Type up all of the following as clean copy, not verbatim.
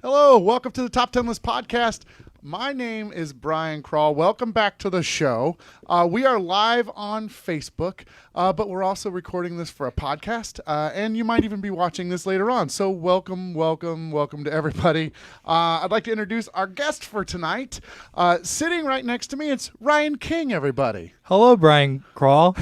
Hello, welcome to the Top 10 List podcast. My name is Brian Crawl. Welcome back to the show. We are live on Facebook, but we're also recording this for a podcast, and you might even be watching this later on. So welcome to everybody. I'd like to introduce our guest for tonight. Sitting right next to me, it's Ryan King, everybody. Hello, Brian Crawl.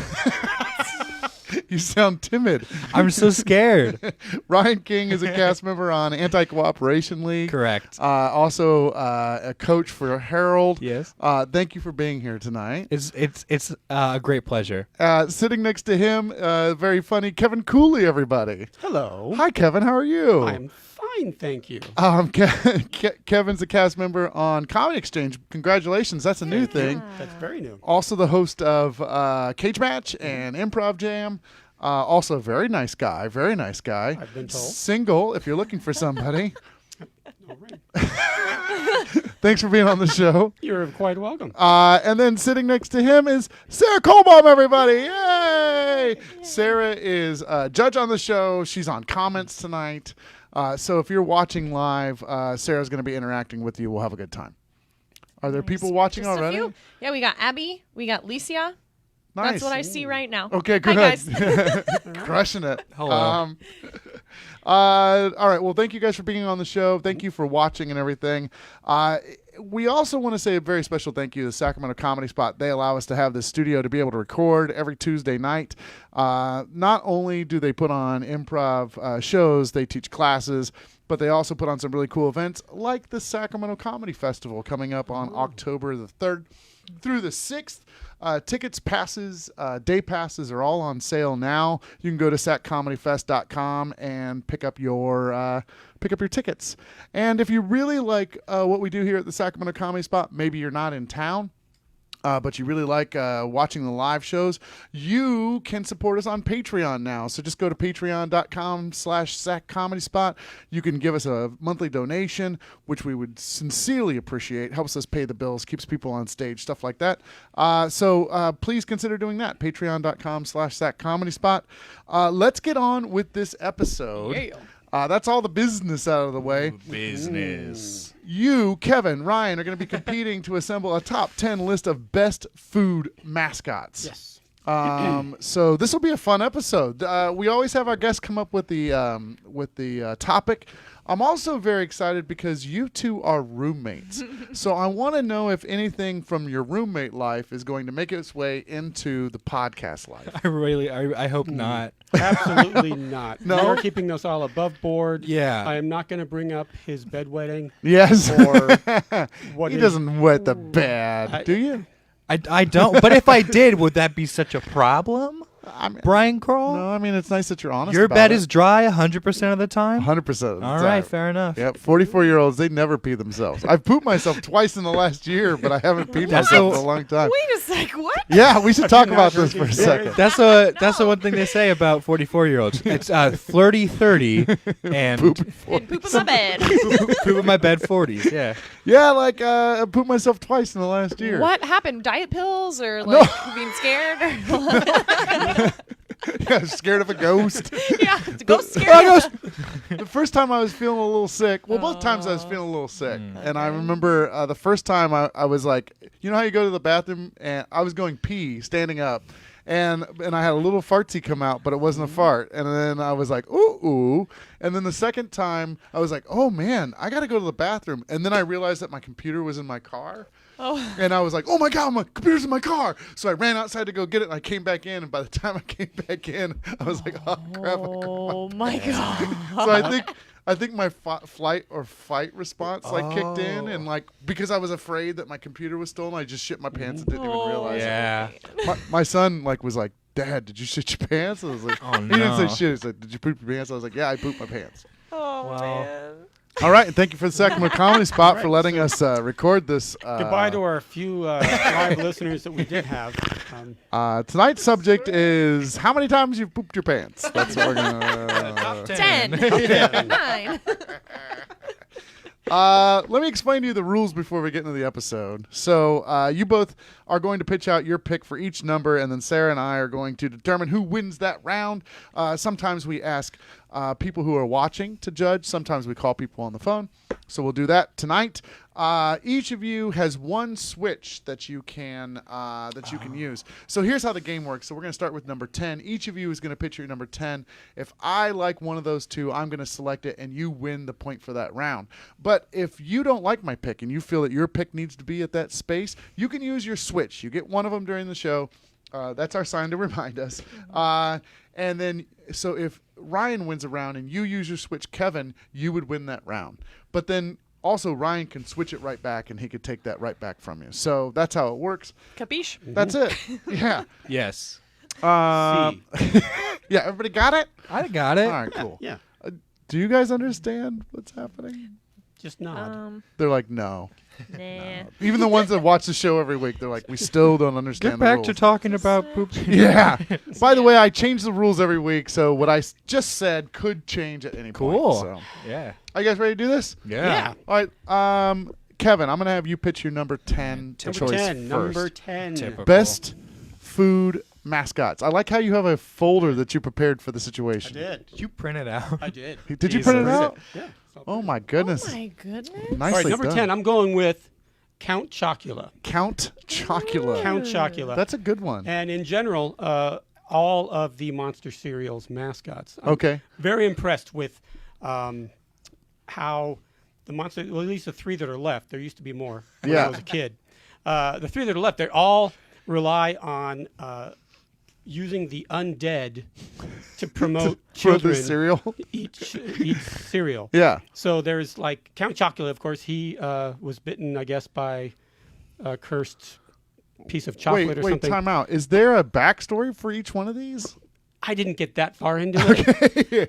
You sound timid. I'm so scared. Ryan King is a cast member on Anti-Cooperation League. Correct. Also a coach for Harold. Yes. Thank you for being here tonight. It's a great pleasure. Sitting next to him, very funny, Kevin Cooley, everybody. Hello. Hi, Kevin. How are you? I'm fine, thank you. Kevin's a cast member on Comedy Exchange. Congratulations. That's a new thing. That's very new. Also the host of Cage Match and Improv Jam. Also a very nice guy. I've been told. Single, if you're looking for somebody. All right. Thanks for being on the show. You're quite welcome. And then sitting next to him is Sarah Colbaum, everybody. Yay! Sarah is a judge on the show. She's on comments tonight. So if you're watching live, Sarah's going to be interacting with you. We'll have a good time. Are there people watching Just already? A few. Yeah, we got Abby. We got Licia. Nice. That's what I see right now. Okay, good. Hi, guys. Crushing it. Hello. All right. Well, thank you guys for being on the show. Thank you for watching and everything. We also want to say a very special thank you to the Sacramento Comedy Spot. They allow us to have this studio to be able to record every Tuesday night. Not only do they put on improv shows, they teach classes, but they also put on some really cool events like the Sacramento Comedy Festival coming up on October the 3rd through the 6th. Tickets, passes, day passes are all on sale now. You can go to saccomedyfest.com and pick up your tickets. And if you really like what we do here at the Sacramento Comedy Spot, maybe you're not in town, but you really like watching the live shows, you can support us on Patreon now. So just go to patreon.com/SacComedySpot. You can give us a monthly donation, which we would sincerely appreciate. Helps us pay the bills, keeps people on stage, stuff like that. So please consider doing that. Patreon.com/SacComedySpot. Let's get on with this episode. Yeah. That's all the business out of the way. Business. You, Kevin, Ryan, are going to be competing to assemble a top 10 list of best food mascots. Yes. So this will be a fun episode. We always have our guests come up with the topic. I'm also very excited because you two are roommates. So I want to know if anything from your roommate life is going to make its way into the podcast life. I hope not. Absolutely not. No? We're keeping us all above board. Yeah. I am not going to bring up his bedwetting. Yes. Or what He is- doesn't wet the bed, do you? I don't. But if I did, would that be such a problem? I mean, Brian Crawl? no, I mean, it's nice that you're honest Your about bed it. is dry 100% of the time? 100% of the All time. right, fair enough. Yep, 44-year-olds, they never pee themselves. I've pooped myself twice in the last year, but I haven't peed That's myself so- in a long time. Wait a sec. What? Yeah, we should talk about this drinking for a second. That's the one thing they say about 44-year-olds. It's flirty 30 and Poop. And poop in my bed. poop in my bed 40s. Yeah. Yeah, like I pooped myself twice in the last year. What happened? Diet pills or like being scared? Or Yeah, scared of a ghost. yeah, it's a ghost scared. The first time I was feeling a little sick. Well, both times I was feeling a little sick. And I remember the first time I was like, you know how you go to the bathroom and I was going pee standing up. And I had a little fartsy come out, but it wasn't a fart. And then I was like, ooh. And then the second time I was like, oh man, I got to go to the bathroom. And then I realized that my computer was in my car. Oh. And I was like, oh my God, my computer's in my car. So I ran outside to go get it, and I came back in. And by the time I came back in, I was like, oh crap. Oh my god. So I think my flight or fight response kicked in, and like because I was afraid that my computer was stolen, I just shit my pants and didn't even realize Yeah. it. My son was like, Dad, did you shit your pants? I was like, Oh, he didn't say no. shit. He said, did you poop your pants? I was like, yeah, I pooped my pants. Oh Well. man. All right, and thank you for the Sacramento Comedy Spot for letting us record this. Goodbye to our few live listeners that we did have. Tonight's subject is how many times you've pooped your pants. That's what we're gonna. Top 10. 9. Let me explain to you the rules before we get into the episode. So you both are going to pitch out your pick for each number, and then Sarah and I are going to determine who wins that round. Sometimes we ask people who are watching to judge. Sometimes we call people on the phone. So we'll do that tonight. Each of you has one switch that you can use. So here's how the game works. So we're going to start with number 10. Each of you is going to pitch your number 10. If I like one of those two, I'm going to select it, and you win the point for that round. But if you don't like my pick and you feel that your pick needs to be at that space, you can use your switch. You get one of them during the show. That's our sign to remind us. And then, so if Ryan wins a round and you use your switch, Kevin, you would win that round. But then also Ryan can switch it right back, and he could take that right back from you. So that's how it works. Capiche? That's it. Yeah. Yes. Yeah, everybody got it? I got it. All right, cool. Yeah. Do you guys understand what's happening? Just nod. They're like, no. Nah. Even the ones that watch the show every week, they're like, we still don't understand Get the back rules. to talking about poop. Yeah. By the way, I change the rules every week, so what I just said could change at any Cool. point. So. Yeah. Are you guys ready to do this? Yeah. All right. Kevin, I'm going to have you pitch your number 10 Number choice 10. first. Number 10. Typical. Best food mascots. I like how you have a folder that you prepared for the I situation. did. Did you print it out? I did. Did you print it Jesus. out? Yeah. Oh, my goodness. Oh my goodness. Nicely All right, number done. 10, I'm going with Count Chocula. Count Chocula. Count Chocula. That's a good one. And in general, all of the Monster Cereals mascots. I'm Okay. very impressed with how the monster, well, at least the three that are left, there used to be more when Yeah. I was a kid. The three that are left, they all rely on using the undead to promote For children the cereal? eat cereal. Yeah. So there's like Count Chocula, of course. He was bitten, I guess, by a cursed piece of chocolate or Wait, something. time out. Is there a backstory for each one of these? I didn't get that far into it.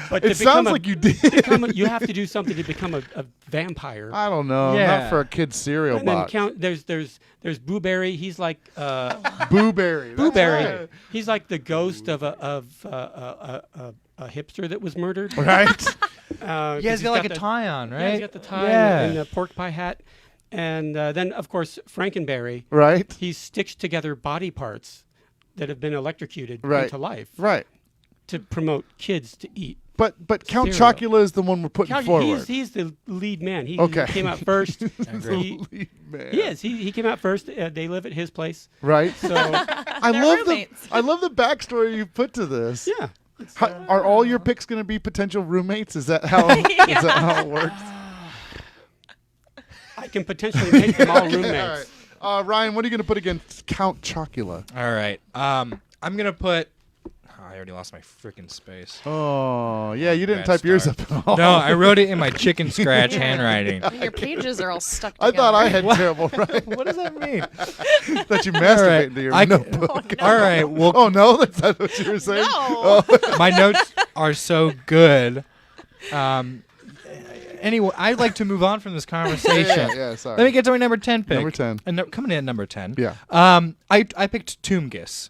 But to It sounds become like you did. you have to do something to become a vampire. I don't know. Yeah. Not for a kid's cereal And then box. there's Boo Berry. He's like Boo Berry. Boo That's Berry. right. He's like the ghost of a hipster that was murdered. Right? Yeah, he's got like a tie on, right? Yeah, he's got the tie Yeah. and the pork pie hat. And then, of course, Frankenberry. Right? He stitched together body parts that have been electrocuted Right. into life Right. to promote kids to eat. But Count Cereal. Chocula is the one we're putting forward. He's the lead man. He Okay. came out first. agree. Man. He is. He came out first. They live at his place. Right? So, I They're love roommates. I love the backstory you put to this. yeah. Are all your picks going to be potential roommates? Is that how is that how it works? I can potentially make them all All roommates. right. Ryan, what are you going to put against Count Chocula? All right. I'm gonna put. Oh, I already lost my freaking space. Oh, yeah, you didn't Bad type yours start. up at all. No, I wrote it in my chicken scratch handwriting. Your pages are all stuck I together. thought I had terrible writing. What does that mean? That you masturbated right. into your I- notebook. All right. Well, Oh, no? That's not what you were saying? No. Oh. my notes are so good. Anyway, I'd like to move on from this conversation. Yeah, sorry. Let me get to my number 10 pick. Number 10. And coming in at number 10. Yeah. I picked Toomgis.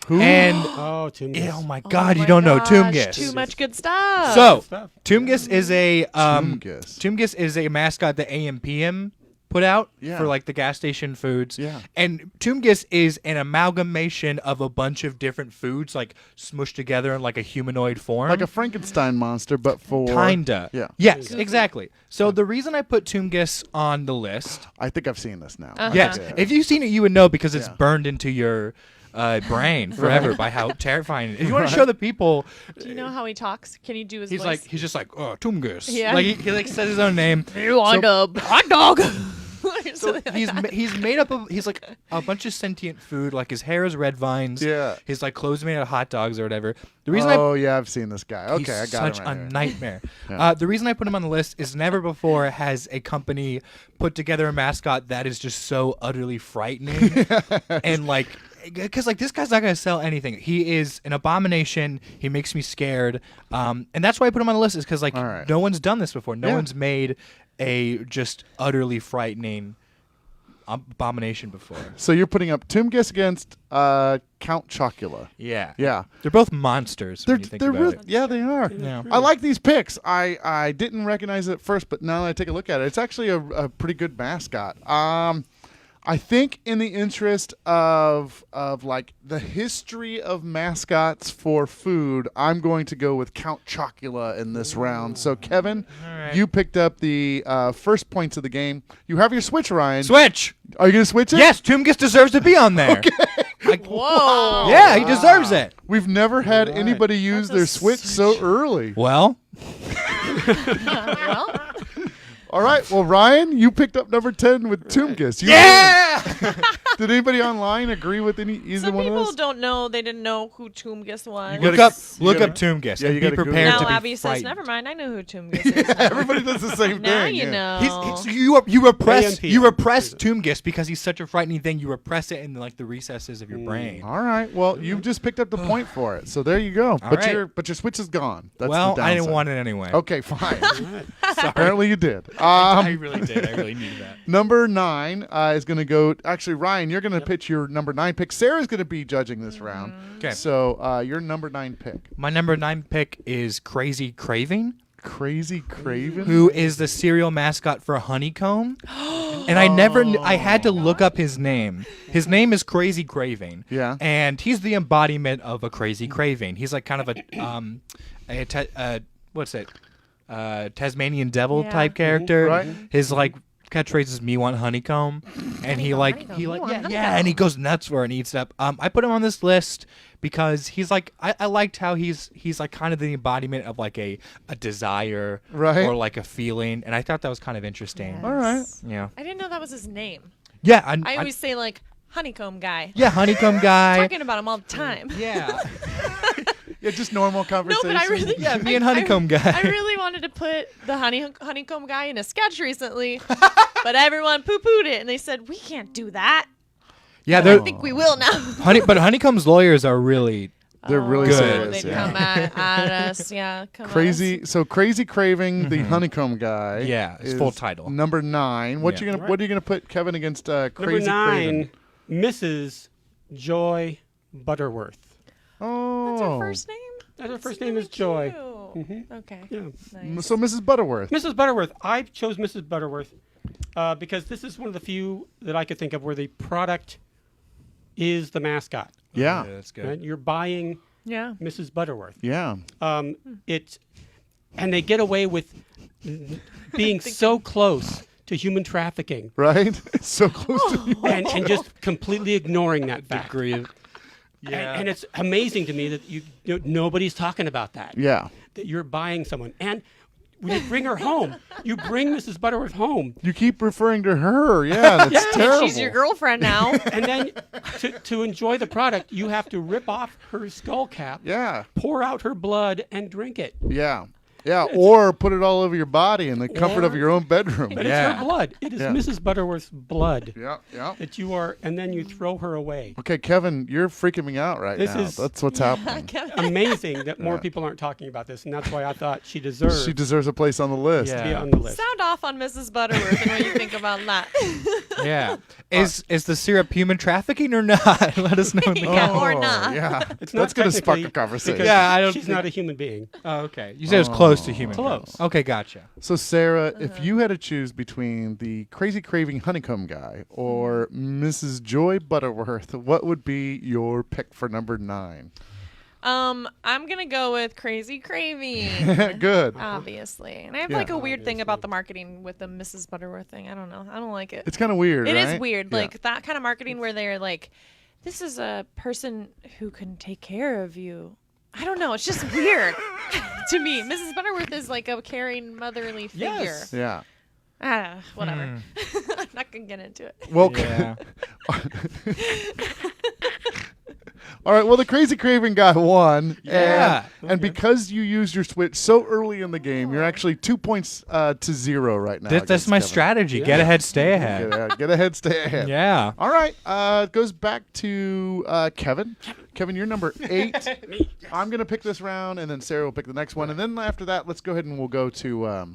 Who? And Oh, Tim. oh my Oh God, you my don't know gosh, Toomgis. Too much good stuff. So Stuff. Toomgis is a Toomgis. Toomgis is a mascot that AM/PM put out Yeah. for like the gas station foods. Yeah. And Toomgis is an amalgamation of a bunch of different foods like smushed together in like a humanoid form. Like a Frankenstein monster, but for... Kinda. Yeah. Yes, exactly. So the reason I put Toomgis on the list, I think I've seen this now. yes, Yeah. if you've seen it, you would know because it's Yeah. burned into your brain forever by how terrifying it is. If you want to show the people, Do you know how he talks? Can you do his he's voice? just like, oh, Toomgis. Yeah. Like he like says his own name. You want a hot dog? Or So something he's like that. he's made up of he's like a bunch of sentient food. Like his hair is red vines. Yeah. His like clothes made out of hot dogs or whatever. The reason Oh, yeah, I've seen this guy. he's Okay, I got such him right a here. nightmare. Yeah. The reason I put him on the list is never before has a company put together a mascot that is just so utterly frightening and like. Because like this guy's not gonna sell anything. He is an abomination. He makes me scared, and that's why I put him on the list. Is because like All right. no one's done this before. No Yeah. one's made a just utterly frightening abomination before. So you're putting up Toomgis against Count Chocula. Yeah, Yeah. they're both monsters. They're when you think they're about really, it. yeah, they are. Yeah. I like these picks. I didn't recognize it at first, but now that I take a look at it, it's actually a pretty good mascot. I think in the interest of like the history of mascots for food, I'm going to go with Count Chocula in this round. So Kevin, right. you picked up the first points of the game. You have your switch, Ryan. Switch. Are you going to switch it? Yes, Toomgus deserves to be on there. Whoa. Yeah, he deserves it. We've never had Right. anybody use That's a their switch so early. Well, Well, All right. Well, Ryan, you picked up number 10 with Toomgus. You yeah. Did anybody online agree with either some one of people those? don't know. They didn't know who Toomgus was. You Look gotta- up Toomgus. yeah, you and be gotta Google prepared it. to Now be Abby says, frightened. "Never mind. I know who Toomgus is." now." Everybody does the same Now thing. you yeah. know. You repress AMPM. Toomgus because he's such a frightening thing. You repress it in like the recesses of your brain. All right. Well, you've just picked up the point for it. So there you go. All But right. your switch is gone. That's Well, the I didn't downside. want it anyway. Okay, fine. Right. Apparently you did. I really did. I really needed that. Number 9 is going to go. Actually, Ryan, you're going to pitch your number 9 pick. Sarah's going to be judging this round. Okay. So your number 9 pick, My number 9 pick is Crazy Craving, Crazy Craven. who is the cereal mascot for Honeycomb. And I never knew, I had to look up his name. His name is Crazy Craving. Yeah. And he's the embodiment of a crazy craving. He's like kind of a Tasmanian devil Yeah. type character. Right. His like catchphrase is "Me want honeycomb," and he and he goes nuts for it and eats it up. I put him on this list because he's like I liked how he's like kind of the embodiment of like a desire Right. or like a feeling, and I thought that was kind of interesting. Yes. All right. Yeah, I didn't know that was his name. yeah. I always say like honeycomb guy. yeah, honeycomb guy. Talking about him all the time. Yeah, Yeah, just normal No, conversation. but I really yeah. Me and honeycomb guy. I really wanted to put the honeycomb guy in a sketch recently, but everyone poo-pooed it and they said we can't do that. Yeah, I they're think we will now. but honeycomb's lawyers are really They're really Good. serious. They'd Yeah. come at us. Yeah, come Crazy. So Crazy Craving, the honeycomb guy. Yeah, his is full title. Number 9. What Yeah. you gonna? What are you gonna put Kevin against Crazy Number 9, Craven? Mrs. Joy Butterworth. Oh. That's her first name. That's her first really name is Joy. cute. Okay. Yeah. Nice. So Mrs. Butterworth. Mrs. Butterworth. I chose Mrs. Butterworth because this is one of the few that I could think of where the product is the mascot. Yeah. that's good. Right? You're buying Yeah. Mrs. Butterworth. Yeah. And they get away with being so close to human trafficking Right. So close to. and just completely ignoring that fact. Degree of And it's amazing to me that nobody's talking about that. Yeah. That you're buying someone. And when you bring her home, you bring Mrs. Butterworth home. You keep referring to her. Yeah. That's terrible. She's your girlfriend now. And then to enjoy the product, you have to rip off her skull cap, Yeah. pour out her blood, and drink it. Yeah. Yeah. Or put it all over your body in the comfort of your own bedroom. But Yeah. it's her blood. It is Yeah. Mrs. Butterworth's blood Yeah. Yeah. that you are, and then you throw her away. Okay, Kevin, you're freaking me out right This now. is- That's what's happening. Amazing that more people aren't talking about this, and that's why I thought she deserved She deserves a place on the list. to be Yeah. on the list. Sound off on Mrs. Butterworth and what you think about that. yeah. Is the syrup human trafficking or not? Let us know in the Yeah, comments. or not. Yeah. It's That's not going to spark technically a conversation. because Yeah, I don't she's think- not a human being. Oh, okay. You said it was close to human. Close. Okay, gotcha. So, Sarah, if you had to choose between the Crazy Craving Honeycomb guy or Mrs. Joy Butterworth, what would be your pick for number 9? I'm gonna go with Crazy Craving. Good. Obviously. And I have Yeah. like a weird thing about the marketing with the Mrs. Butterworth thing. I don't know. I don't like it. It's kind of weird, It right? is weird. Yeah. Like that kind of marketing where they're like, this is a person who can take care of you. I don't know. It's just weird to me. Mrs. Butterworth is like a caring, motherly figure. Yes. Yeah. Whatever. I'm not going to get into it. Well, Yeah. all right. Well, the Crazy Craving guy won. Yeah. And because you used your switch so early in the game, you're actually 2 points to 0 right now. That's against my Kevin. strategy. Get ahead, stay ahead. Get ahead, stay ahead. Yeah. All right. It goes back to Kevin. Kevin, you're number 8. I'm gonna pick this round, and then Sarah will pick the next one, and then after that, let's go ahead and we'll go to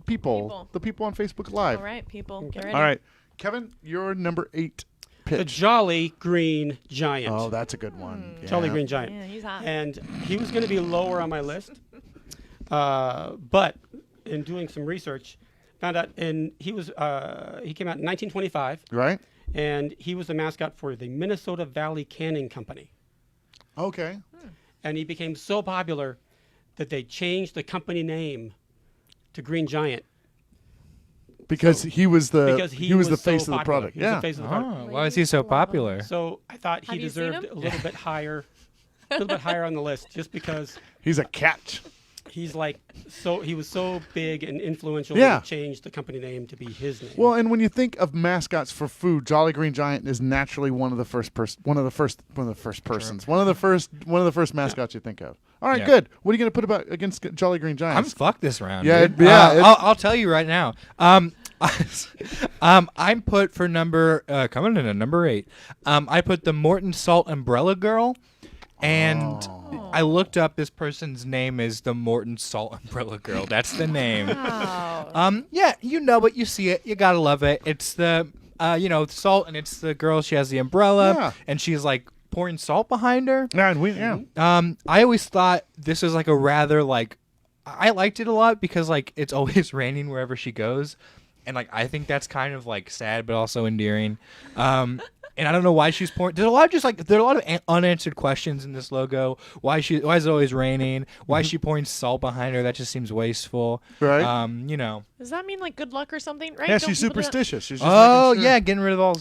people. The people on Facebook Live. All right, people. Get ready. All right, Kevin, you're number 8 The pitch. Jolly Green Giant. Oh, that's a good one. Jolly Yeah. Green Giant. Yeah, he's hot. And he was going to be lower on my list. But in doing some research, Found out, and he came out in 1925, Right. and he was the mascot for the Minnesota Valley Canning Company. Okay. And he became so popular that they changed the company name to Green Giant Because he was the because he was the so face of the popular. product. He was Yeah. the face of the product. Oh, why is he so popular? So I thought he Have you seen deserved him? a little bit higher, on the list, just because He's a catch. he's like he was so big and influential. Yeah. That he changed the company name to be his name. Well, and when you think of mascots for food, Jolly Green Giant is naturally one of the first mascots you think of. All right, Yeah. good. What are you going to put against Jolly Green Giant? I'm fucked this round. Yeah, dude. yeah, I'll tell you right now. I'm put for coming in at number 8. I put the Morton Salt Umbrella Girl, and I looked up this person's name is the Morton Salt Umbrella Girl. That's the name. Wow. Yeah, you know it, you see it, you gotta love it. It's the salt, and it's the girl. She has the umbrella, Yeah. and she's like pouring salt behind her. Yeah, and I always thought this was like a rather like I liked it a lot because like it's always raining wherever she goes, and like I think that's kind of like sad but also endearing. And I don't know why she's pouring. There are a lot of unanswered questions in this logo. Why is it always raining? Why is she pouring salt behind her? That just seems wasteful. Right. Does that mean like good luck or something? Right? Yeah, Don't she's people do that? superstitious. She's just Oh making sure. yeah, getting rid of all.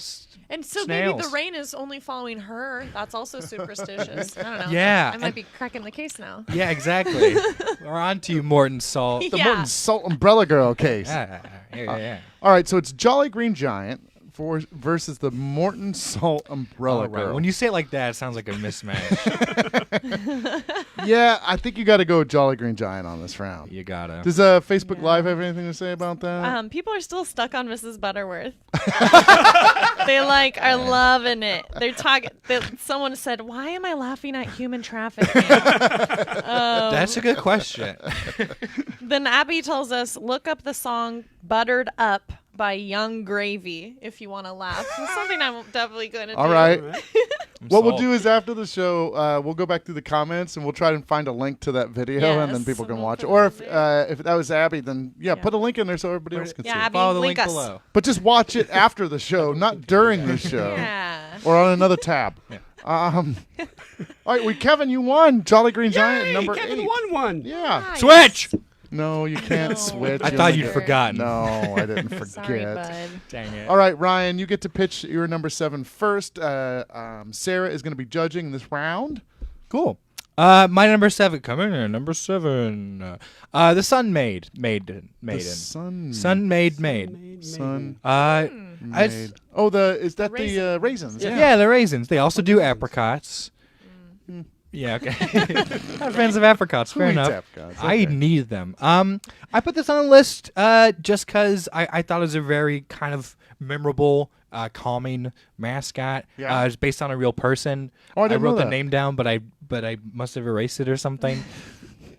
And so Snails. maybe the rain is only following her. That's also superstitious. I don't know. Yeah, I might and- be cracking the case now. Yeah, exactly. We're on to you, Morton Salt. The Yeah. Morton Salt Umbrella Girl case. Yeah. All right, so it's Jolly Green Giant versus the Morton Salt Umbrella All right. Girl. When you say it like that, it sounds like a mismatch. Yeah, I think you got to go with Jolly Green Giant on this round. You gotta. Does Facebook Live have anything to say about that? People are still stuck on Mrs. Butterworth. They are loving it. They're talking. Someone said, "Why am I laughing at human trafficking?" That's a good question. Then Abby tells us, "Look up the song "Buttered Up" by Young Gravy if you want to laugh." It's something I'm definitely going to do. All right. All right. What we'll do is after the show, we'll go back through the comments and we'll try and find a link to that video, and then Yes, people can we'll watch it. put Or it if that was Abby, then put a link in there so everybody else can see Yeah, it. Abby, Follow the link link us. below. But just watch it after the show, not during the show, Yeah. or on another tab. All right, Kevin, you won Jolly Green Giant Hey, number Kevin 8. won one. Yeah. Nice. Switch. No, you can't switch. I You thought only you'd get- forgotten. No, I didn't forget. Sorry, bud. Dang it. All right, Ryan, you get to pitch your number 7 first. Sarah is going to be judging this round. Cool. My number 7 coming in. Number 7. The Sun Maiden. The sun. Sun Made. Sun. Made. Oh, is that the raisins? Yeah, the raisins. They also do apricots. Yeah, okay. Not fans of apricots. Fair Who eats enough. apricots? I Okay. need them. I put this on the list just because I thought it was a very kind of memorable, calming mascot. Yeah. It's based on a real person. Oh, I didn't wrote know the that. name down, but I must have erased it or something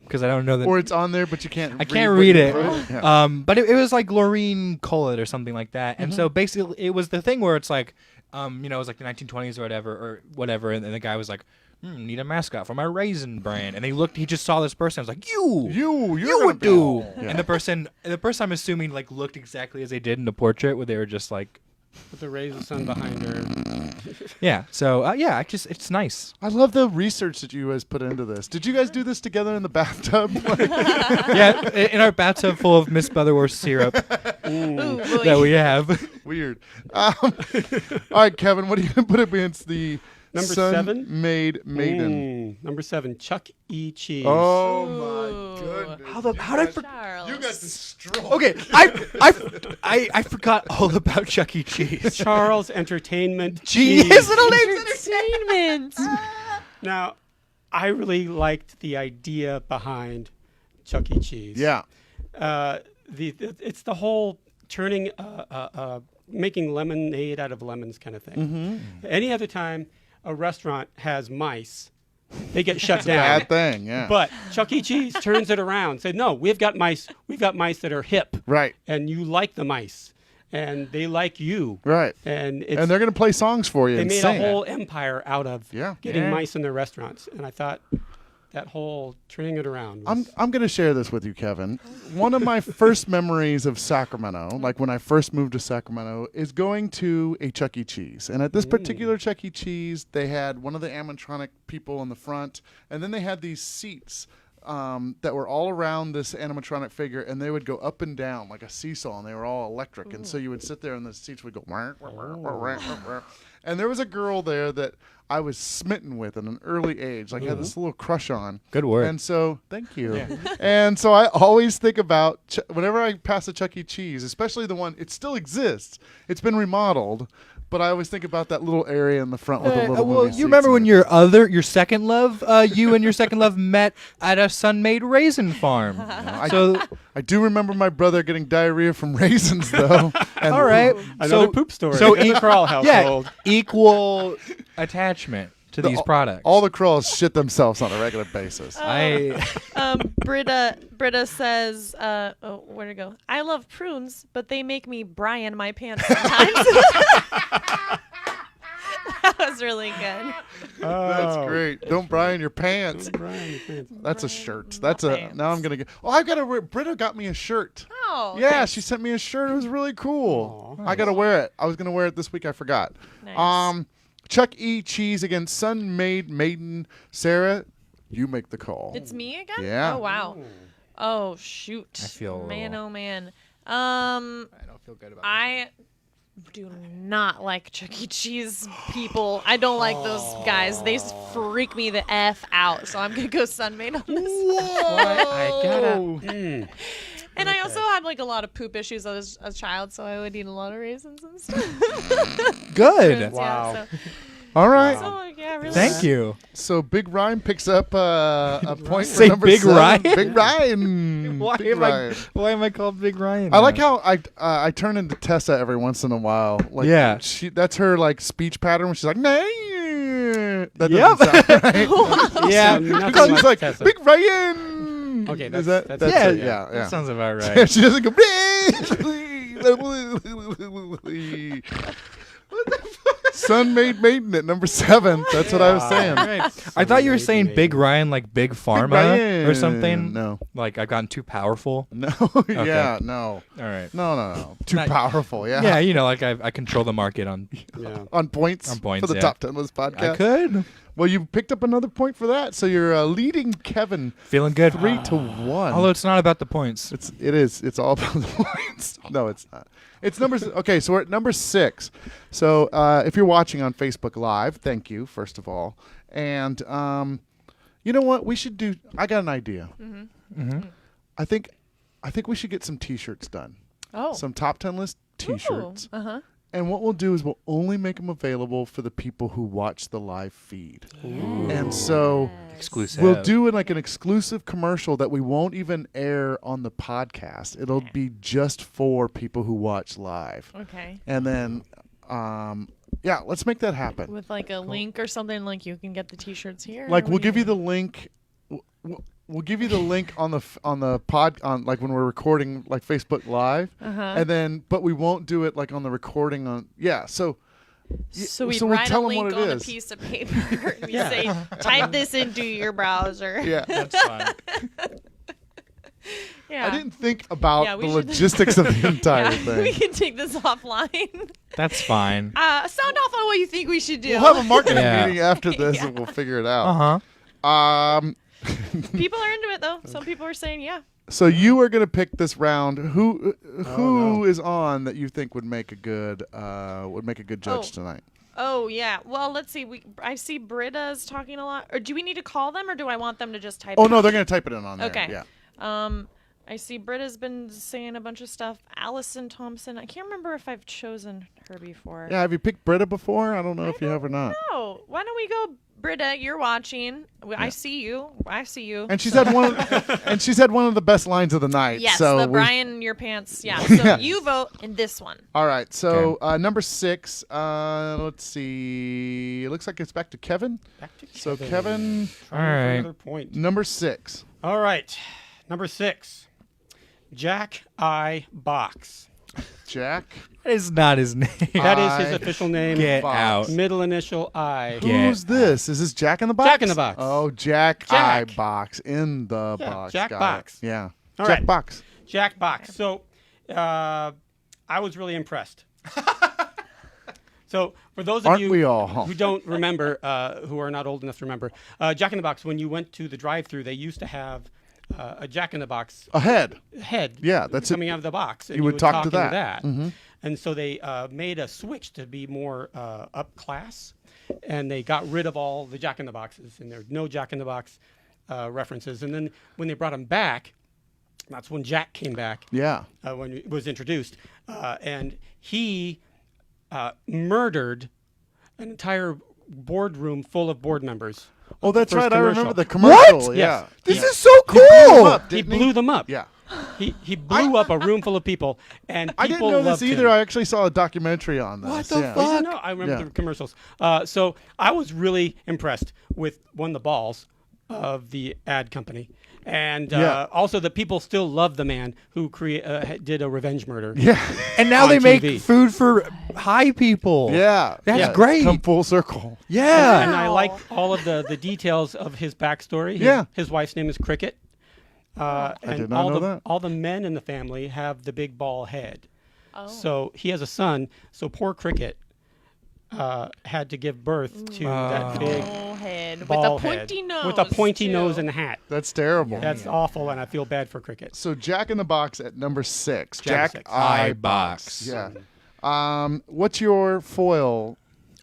because I don't know that. Or it's on there, but you can't. I can't what read you it. wrote. Yeah. But it was like Laureen Collett or something like that. And so basically, it was the thing where it's like, it was like the 1920s or whatever, and the guy was like, need a mascot for my raisin brand. And he just saw this person. I was like, you would do. Yeah. And the person I'm assuming like looked exactly as they did in the portrait, where they were just like, With the raisin sun behind her. yeah. So it's nice. I love the research that you guys put into this. Did you guys do this together in the bathtub? Yeah, in our bathtub full of Miss Butterworth syrup Ooh, boy. that we have. Weird. All right, Kevin, what are you going to put against the Number 7? Sun-Made Maiden? Number 7, Chuck E. Cheese. Oh, Ooh. my goodness. How did I forget? Charles. You got destroyed. Okay, I forgot all about Chuck E. Cheese. Charles Entertainment Cheese. Cheese. Little names. Entertainment. Now, I really liked the idea behind Chuck E. Cheese. Yeah. It's the whole turning, making lemonade out of lemons kind of thing. Mm-hmm. Any other time a restaurant has mice, they get shut down. Bad thing, yeah. But Chuck E. Cheese turns it around. Said, no, we've got mice. We've got mice that are hip, Right, and you like the mice, and they like you, right. and it's, And they're going to play songs for you they and made sing a it. whole empire out of Yeah. getting Yeah. mice in their restaurants. And I thought that whole turning it around. Was, I'm going to share this with you, Kevin. One of my first memories of Sacramento, like when I first moved to Sacramento, is going to a Chuck E. Cheese. And at this particular Chuck E. Cheese, they had one of the animatronic people in the front, and then they had these seats that were all around this animatronic figure, and they would go up and down like a seesaw, and they were all electric. And so you would sit there, and the seats would go. And there was a girl there that I was smitten with at an early age, like had this little crush on. Good word. And so, thank you. And so I always think about whenever I pass a Chuck E. Cheese, especially the one, it still exists. It's been remodeled, but I always think about that little area in the front with the little well, movie you remember seats when in it. your second love, you and your second love met at a Sun-Made raisin farm. I do remember my brother getting diarrhea from raisins, though. And all right, another poop story. So in the Crawl household. Equal attachment to these products. All the crawls shit themselves on a regular basis. Britta says, where'd it go? I love prunes, but they make me Brian my pants sometimes. That was really good. That's great. Don't Brian your pants. That's a shirt. That's a. Now I'm gonna get. Oh, I've got to. Britta got me a shirt. Oh. Yeah, thanks. she sent me a shirt. It was really cool. Aw, I gotta wear it. I was gonna wear it this week. I forgot. Nice. Chuck E. Cheese against Sun-Made Maiden. Sarah, you make the call. It's me again? Yeah. Oh, wow. Oh, shoot. I feel a man, little- oh, man. I don't feel good about I do not like Chuck E. Cheese people. I don't like those guys. They freak me the F out. So I'm going to go Sun-Made on this. I gotta. And I also had like a lot of poop issues as a child, so I would eat a lot of raisins and stuff. Good. Wow. Yeah, All right. so yeah, really. Thank you. So Big Ryan picks up a point for Say number Big 7. Ryan? Big Ryan. Why Big am Ryan. why am I called Big Ryan? I like how I turn into Tessa every once in a while. Like, Yeah. that's her like speech pattern when she's like, "Nay." That Yep. doesn't sound right. Yeah. So nothing Because she's like like, Tessa. Big Ryan. Okay, Is that's that's yeah, it. Yeah, yeah. That sounds about Yeah, right. she doesn't go. Sun-Made Maiden at number 7. That's what I was saying. Right. I thought you were saying Big Ryan, like Big Pharma Ryan. or something. No. Like I've gotten too powerful. No. Yeah. No. All right. No. Too Not- powerful. Yeah. Yeah, you know, like I control the market on. Yeah. On points. On points, for the yeah. top 10 list podcast. I could. Well, you picked up another point for that, so you're leading Kevin Feeling good. 3-1. Although it's not about the points. It is. It's all about the points. No, it's not. It's numbers. Okay, so we're at number 6. So if you're watching on Facebook Live, thank you first of all. And you know what we should do? I got an idea. I think we should get some T-shirts done. Oh. Some top 10 list T-shirts. Uh-huh. And what we'll do is we'll only make them available for the people who watch the live feed. And so Exclusive. we'll do like an exclusive commercial that we won't even air on the podcast. It'll be just for people who watch live. Okay. And then, yeah, let's make that happen. With like a link or something, like you can get the T-shirts here. Like or we'll what do give you the link. We'll give you the link on the pod on like when we're recording like Facebook Live, and then but we won't do it like on the recording on So So we so we'll wite tell a 'em what link it on is. a piece of paper. And we say, type this into your browser. Yeah. That's fine. Yeah. I didn't think about Yeah, the we should- logistics of the entire Yeah, we thing. can take this offline. That's fine. Sound off on what you think we should do. We'll have a marketing Yeah. meeting after this, and we'll figure it out. Uh-huh. People are into it though. Some people are saying, yeah. So you are going to pick this round. Who is on that you think would make a good judge tonight? Oh yeah. Well, let's see. I see Britta's talking a lot. Or do we need to call them, or do I want them to just type? Oh it no, out? they're going to type it in on there. Okay. Yeah. I see Britta's been saying a bunch of stuff. Allison Thompson. I can't remember if I've chosen her before. Yeah. Have you picked Britta before? I don't know if you have or not. No. Why don't we go, Britta? You're watching. I see you. I see you. And she's had one. And she's had one of the best lines of the night. Yes, So the we- Brian your pants. Yeah. So Yeah. you vote in this one. All right. So number 6. Let's see. It looks like it's back to Kevin. So Kevin, All right. Another point. number 6. All right. Number 6. Jack I Box. Jack. That is not his name. That is his official name. Get Box. out. Middle initial I. Get Who's this? Is this Jack in the Box? Jack in the Box. Oh, Jack Jack. I Box in the Yeah, box. Jack Got Box. it. Yeah. All Jack right. Box. Jack Box. So I was really impressed. So for those of Aren't you we all? who don't remember, who are not old enough to remember, Jack in the Box, when you went to the drive-thru, they used to have a Jack in the Box A head. head Yeah, that's it. coming out of the box. And You would talk to into that. Mhm. And so they made a switch to be more up class, and they got rid of all the Jack in the Boxes, and there's no Jack in the Box references. And then when they brought him back, that's when Jack came back. Yeah. When it was introduced, and he murdered an entire boardroom full of board members. Oh, that's First right. I commercial. remember the commercial. What? Yeah. Yes. This He- is so He blew them cool. up, He didn't blew them up. Yeah. He blew up a room full of people, and I didn't people know this loved either. him. I actually saw a documentary on this. What the yeah. fuck? Oh, you didn't know? I remember Yeah. the commercials. So I was really impressed with the balls of the ad company, and Yeah. also that people still love the man who did a revenge murder. Yeah. And now On they make TV. food for high people. Yeah. That's Yeah. great. Come full circle. Yeah. And I Wow. like all of the details of his backstory. Yeah. His wife's name is Cricket. And did not know that. all the men in the family have the big ball head. Oh. So he has a son. So poor Cricket had to give birth to that big Oh, head with ball a pointy head nose. with a pointy too. nose and a hat. That's terrible. That's awful, and I feel bad for Cricket. So Jack in the Box at number 6. Jack Jack six. I I Box. Yeah. What's your foil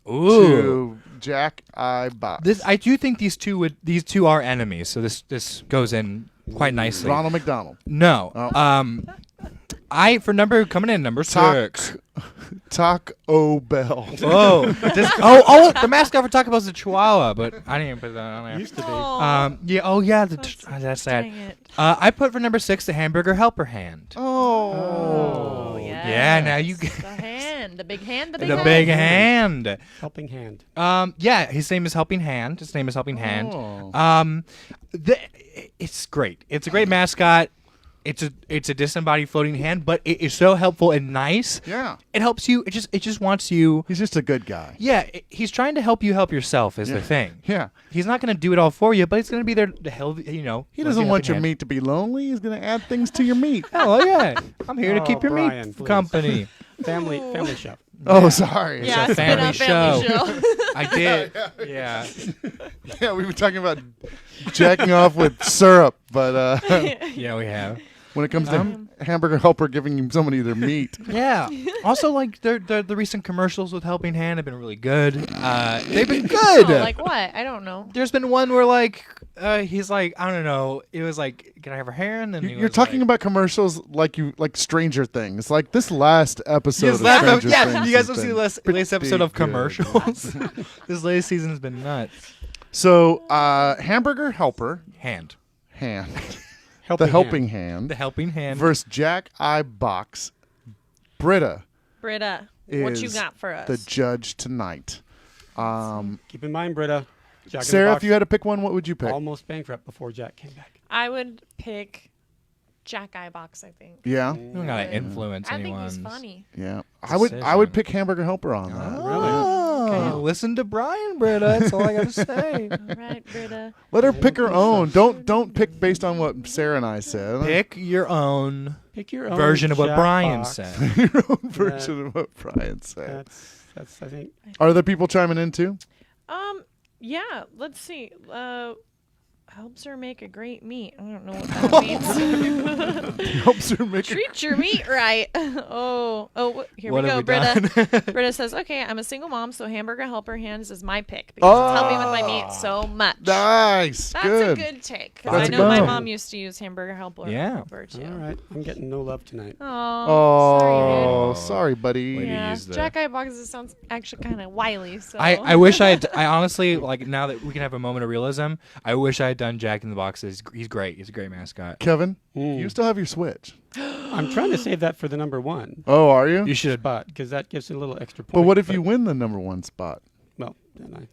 Ooh. to Jack I Box? This I do think these two are enemies, so this goes in quite nicely. Ronald McDonald. No. Oh. I for number number 6. Taco Bell. Whoa. The mascot for Taco Bell is a Chihuahua, but I didn't even put that on there. Used to be. Oh, Yeah. Oh yeah. That's sad. dang it. I put for number 6 the hamburger helper hand. Oh. Oh, yes. Yeah, now you get The hand, the big hand, the big the hand. big hand. Helping hand. Yeah, his name is Helping Hand. His name is Helping Hand. Oh. It's great. It's a great mascot. It's a disembodied floating hand, but it is so helpful and nice. Yeah. It helps you. It just wants you. He's just a good guy. Yeah, he's trying to help you help yourself is the thing. Yeah. He's not going to do it all for you, but he's going to be there to help. You know, He like doesn't a want helping your hand. meat to be lonely. He's going to add things to your meat. Oh yeah, I'm here to Oh, keep your Brian, meat please. company. Family show. Oh, sorry. Yeah, a it's been a family family show. I did. Yeah. Yeah, we were talking about jacking off with syrup, but Yeah, we have. when it comes to hamburger helper giving somebody their meat. Yeah. Also, like the recent commercials with Helping Hand have been really good. They've been good. Oh, like what? I don't know. There's been one where like he's like I don't know. It was like, can I have her hand? And he You're was talking like, about commercials like Stranger Things. Like this last episode Yes, of last Stranger yeah, Things you guys has don't see been the latest pretty episode of good. commercials. This latest season's been nuts. So, hamburger helper Hand. hand, Helping the helping hand. hand, The Helping Hand. versus Jack I Box. Britta Britta, is what you got for us? the judge tonight. Keep in mind, Britta. Jack in the Sarah, Box if you had to pick one, what would you pick? almost bankrupt before Jack came back. I would pick Jack Box, I think. Yeah, You don't gotta influence I think anyone. he's funny. yeah. I would Decision. pick hamburger helper on that. Oh, listen to Brian, Britta. That's all I gotta say. All right, Britta. Let her pick her own. Don't pick based on what Sarah and I said. Pick your own Pick your own version of what Jack Brian Box. said. your own version of what Brian said. That's I think. Are there people chiming in too? Yeah, let's see. Helps her make a great meat. I don't know what that means. Helps her make it. Treat your meat right. Here What we have go, we Britta. Britta says, okay, I'm a single mom, so hamburger helper hands is my pick because it's helped me with my meat so much. Nice. That's good. a good take. 'cause That's I a know my good mom used to use hamburger helper, Yeah. helper too. All right, I'm getting no love tonight. Oh, sorry, Oh, dude. sorry, buddy. Way to Yeah, use the- Jack Boxes sounds actually kind of wily. So I wish I honestly, like, now that we can have a moment of realism, I wish I had done Jack in the Boxes. He's great. He's a great mascot. Kevin, you still have your Switch. I'm trying to save that for the number one Oh, are you? You should. spot because that gives it a little extra point. But what if you win the number one spot? Well, then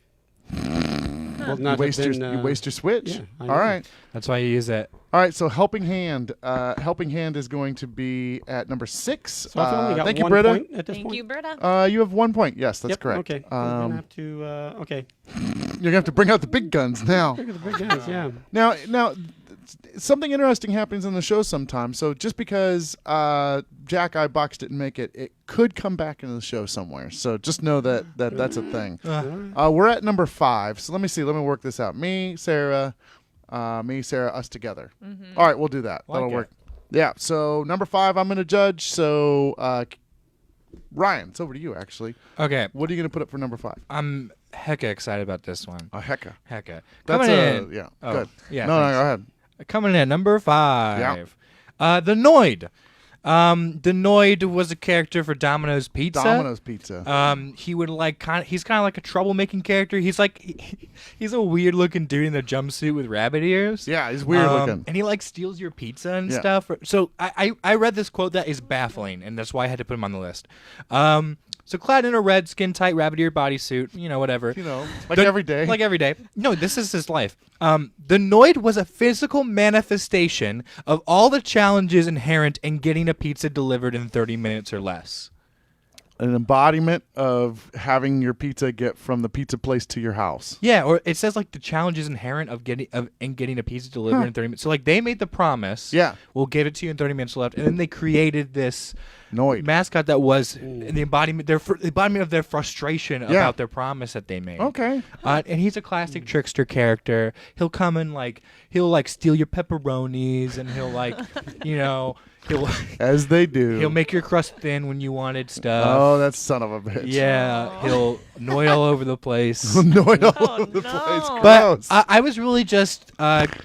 will You not waste have your been, you waste your switch. yeah, I All know. right. That's why you use it. All right, so helping hand. Helping hand is going to be at number 6. So I've only got thank you, one Britta. point at this Thank point. you, Britta. You have 1 point. Yes, that's Yep, correct. Okay. I'm gonna have to. Okay. You're gonna have to bring out the big guns now. Look at the big guys. Yeah. Now, something interesting happens in the show sometimes. So just because Jack I Box didn't make it, it could come back into the show somewhere. So just know that that's a thing. We're at number 5. So let me see. Let me work this out. Me, Sarah, us together. All right, we'll do that. Like That'll it. work. Yeah. So number 5, I'm gonna judge. So Ryan, it's over to you. Actually, Okay. what are you gonna put up for number 5? I'm hecka excited about this one. Hecka. Hecka. That's Coming in. yeah. Oh, Good. yeah, No, thanks. go ahead. Coming in at number 5. The Noid. The Noid was a character for Domino's Pizza. Domino's Pizza. He would he's kind of like a troublemaking character. He's like he's a weird looking dude in a jumpsuit with rabbit ears. Yeah, he's weird looking. And he like steals your pizza and Yeah. stuff. So I read this quote that is baffling, and that's why I had to put him on the list. So clad in a red skin tight rabbit ear bodysuit, whatever. Like The- every day. Like every day. No, this is his life. The Noid was a physical manifestation of all the challenges inherent in getting a pizza delivered in 30 minutes or less. An embodiment of having your pizza get from the pizza place to your house. Yeah, or it says like the challenges inherent of getting a pizza delivered in 30 minutes. So like they made the promise. Yeah. We'll give it to you in 30 minutes left, and then they created this Noid. mascot that was the embodiment of their frustration about their promise that they made. Okay. And he's a classic trickster character. He'll come and he'll steal your pepperonis, and he'll As they do. he'll make your crust thin when you wanted stuff. Oh, that son of a bitch. Yeah, he'll Noid all over the place. Noid all Oh, over the no. place. But Gross. I was really just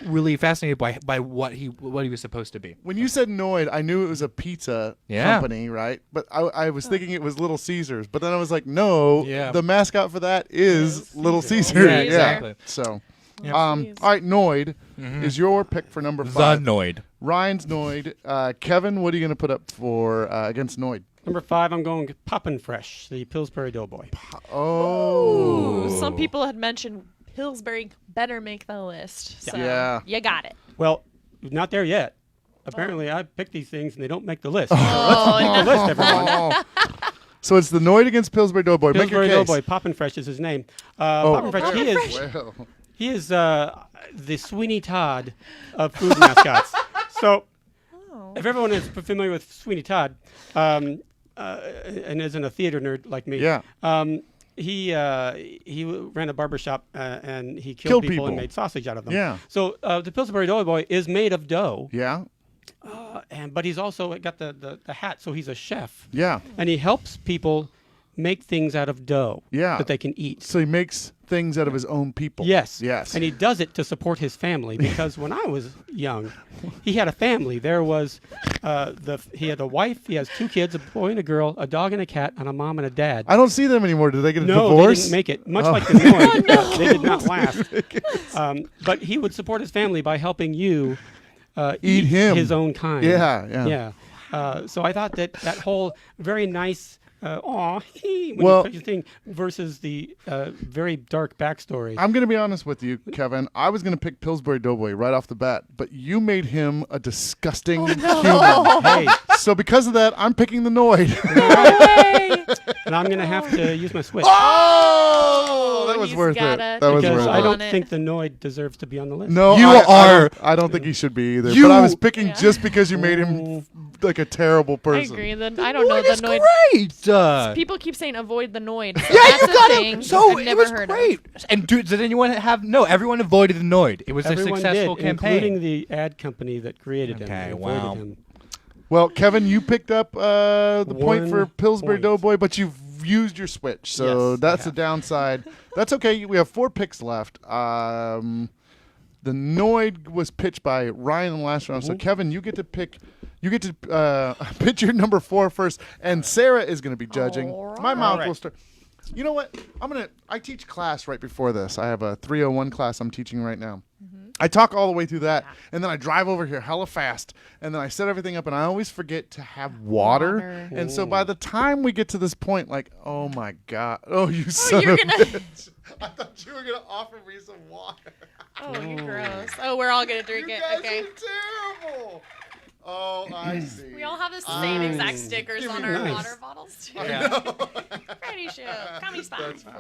really fascinated by what he was supposed to be. When you said Noid, I knew it was a pizza company, right? But I was thinking it was Little Caesars. But then I was like, no, Yeah. the mascot for that is Little Caesars. Yeah, exactly. So, Yep. all right, Noid is your pick for number 5. The Noid. Ryan's Noid. Kevin, what are you going to put up for against Noid? Number 5, I'm going Poppin' Fresh, the Pillsbury Doughboy. Oh. Ooh, some people had mentioned Pillsbury better make the list. So Yeah. you got it. Well, not there yet. Apparently, I picked these things and they don't make the list. Oh, Let's make the list, everyone. Oh. So it's the Noid against Pillsbury Doughboy. Make your Pillsbury case. Doughboy, Poppin' Fresh is his name. Poppin' Fresh, he is Well. he is the Sweeney Todd of food mascots. So, if everyone is familiar with Sweeney Todd, and isn't a theater nerd like me, Yeah. he ran a barbershop and he Killed killed people and people. made sausage out of them. Yeah. So the Pillsbury Doughboy is made of dough, Yeah. but he's also got the hat, so he's a chef, Yeah. and he helps people make things out of dough Yeah. that they can eat. So he makes things out of his own people. Yes. Yes. And he does it to support his family because when I was young, he had a family. There was he had a wife, he has 2 kids, a boy and a girl, a dog and a cat, and a mom and a dad. I don't see them anymore. Did they get a No, divorce? they didn't make it. Much like the Noid, they did not last. But he would support his family by helping you Eat him. his own kind. Yeah. So I thought that whole very nice when Well- you put your thing versus the very dark backstory. I'm going to be honest with you, Kevin. I was going to pick Pillsbury Doughboy right off the bat, but you made him a disgusting human. Hey, So because of that, I'm picking the Noid. and I'm going to have to use my switch. Oh, that was he's worth it. gotta That was because worth I it. don't On it. think the Noid deserves to be on the list. No, You I don't think he should be either. You- But I was picking Yeah. just because you made him like a terrible I person. agree. Then I don't know Noid is the Noid. great. People keep saying avoid the Noid. So Yeah, that's you a got thing it. So I've it never was heard great. And dude, did anyone have? No, everyone avoided the Noid. It was Everyone a successful did, campaign. including the ad company that created him. Okay, They avoided wow. him. Well, Kevin, you picked up the point for 1 Pillsbury point. Doughboy, but you've used your switch, so Yes, I that's the have. downside. That's okay. We have 4 picks left. The Noid was pitched by Ryan in the last round, so Kevin, you get to pick. You get to pitch your number 4 first, and Sarah is going to be judging. All My mouth right. will start. You know what? I teach class right before this. I have a 301 class I'm teaching right now. I talk all the way through that, and then I drive over here hella fast, and then I set everything up, and I always forget to have water. And so by the time we get to this point, like, oh my God. Oh, you son you're of a gonna- bitch. I thought you were going to offer me some water. Oh, you're gross. Oh, we're all gonna drink You it. guys Okay. are terrible. Oh, I see. We all have the same exact stickers on our nice. water bottles too. Yeah. Friday show, comedy spot. That's funny.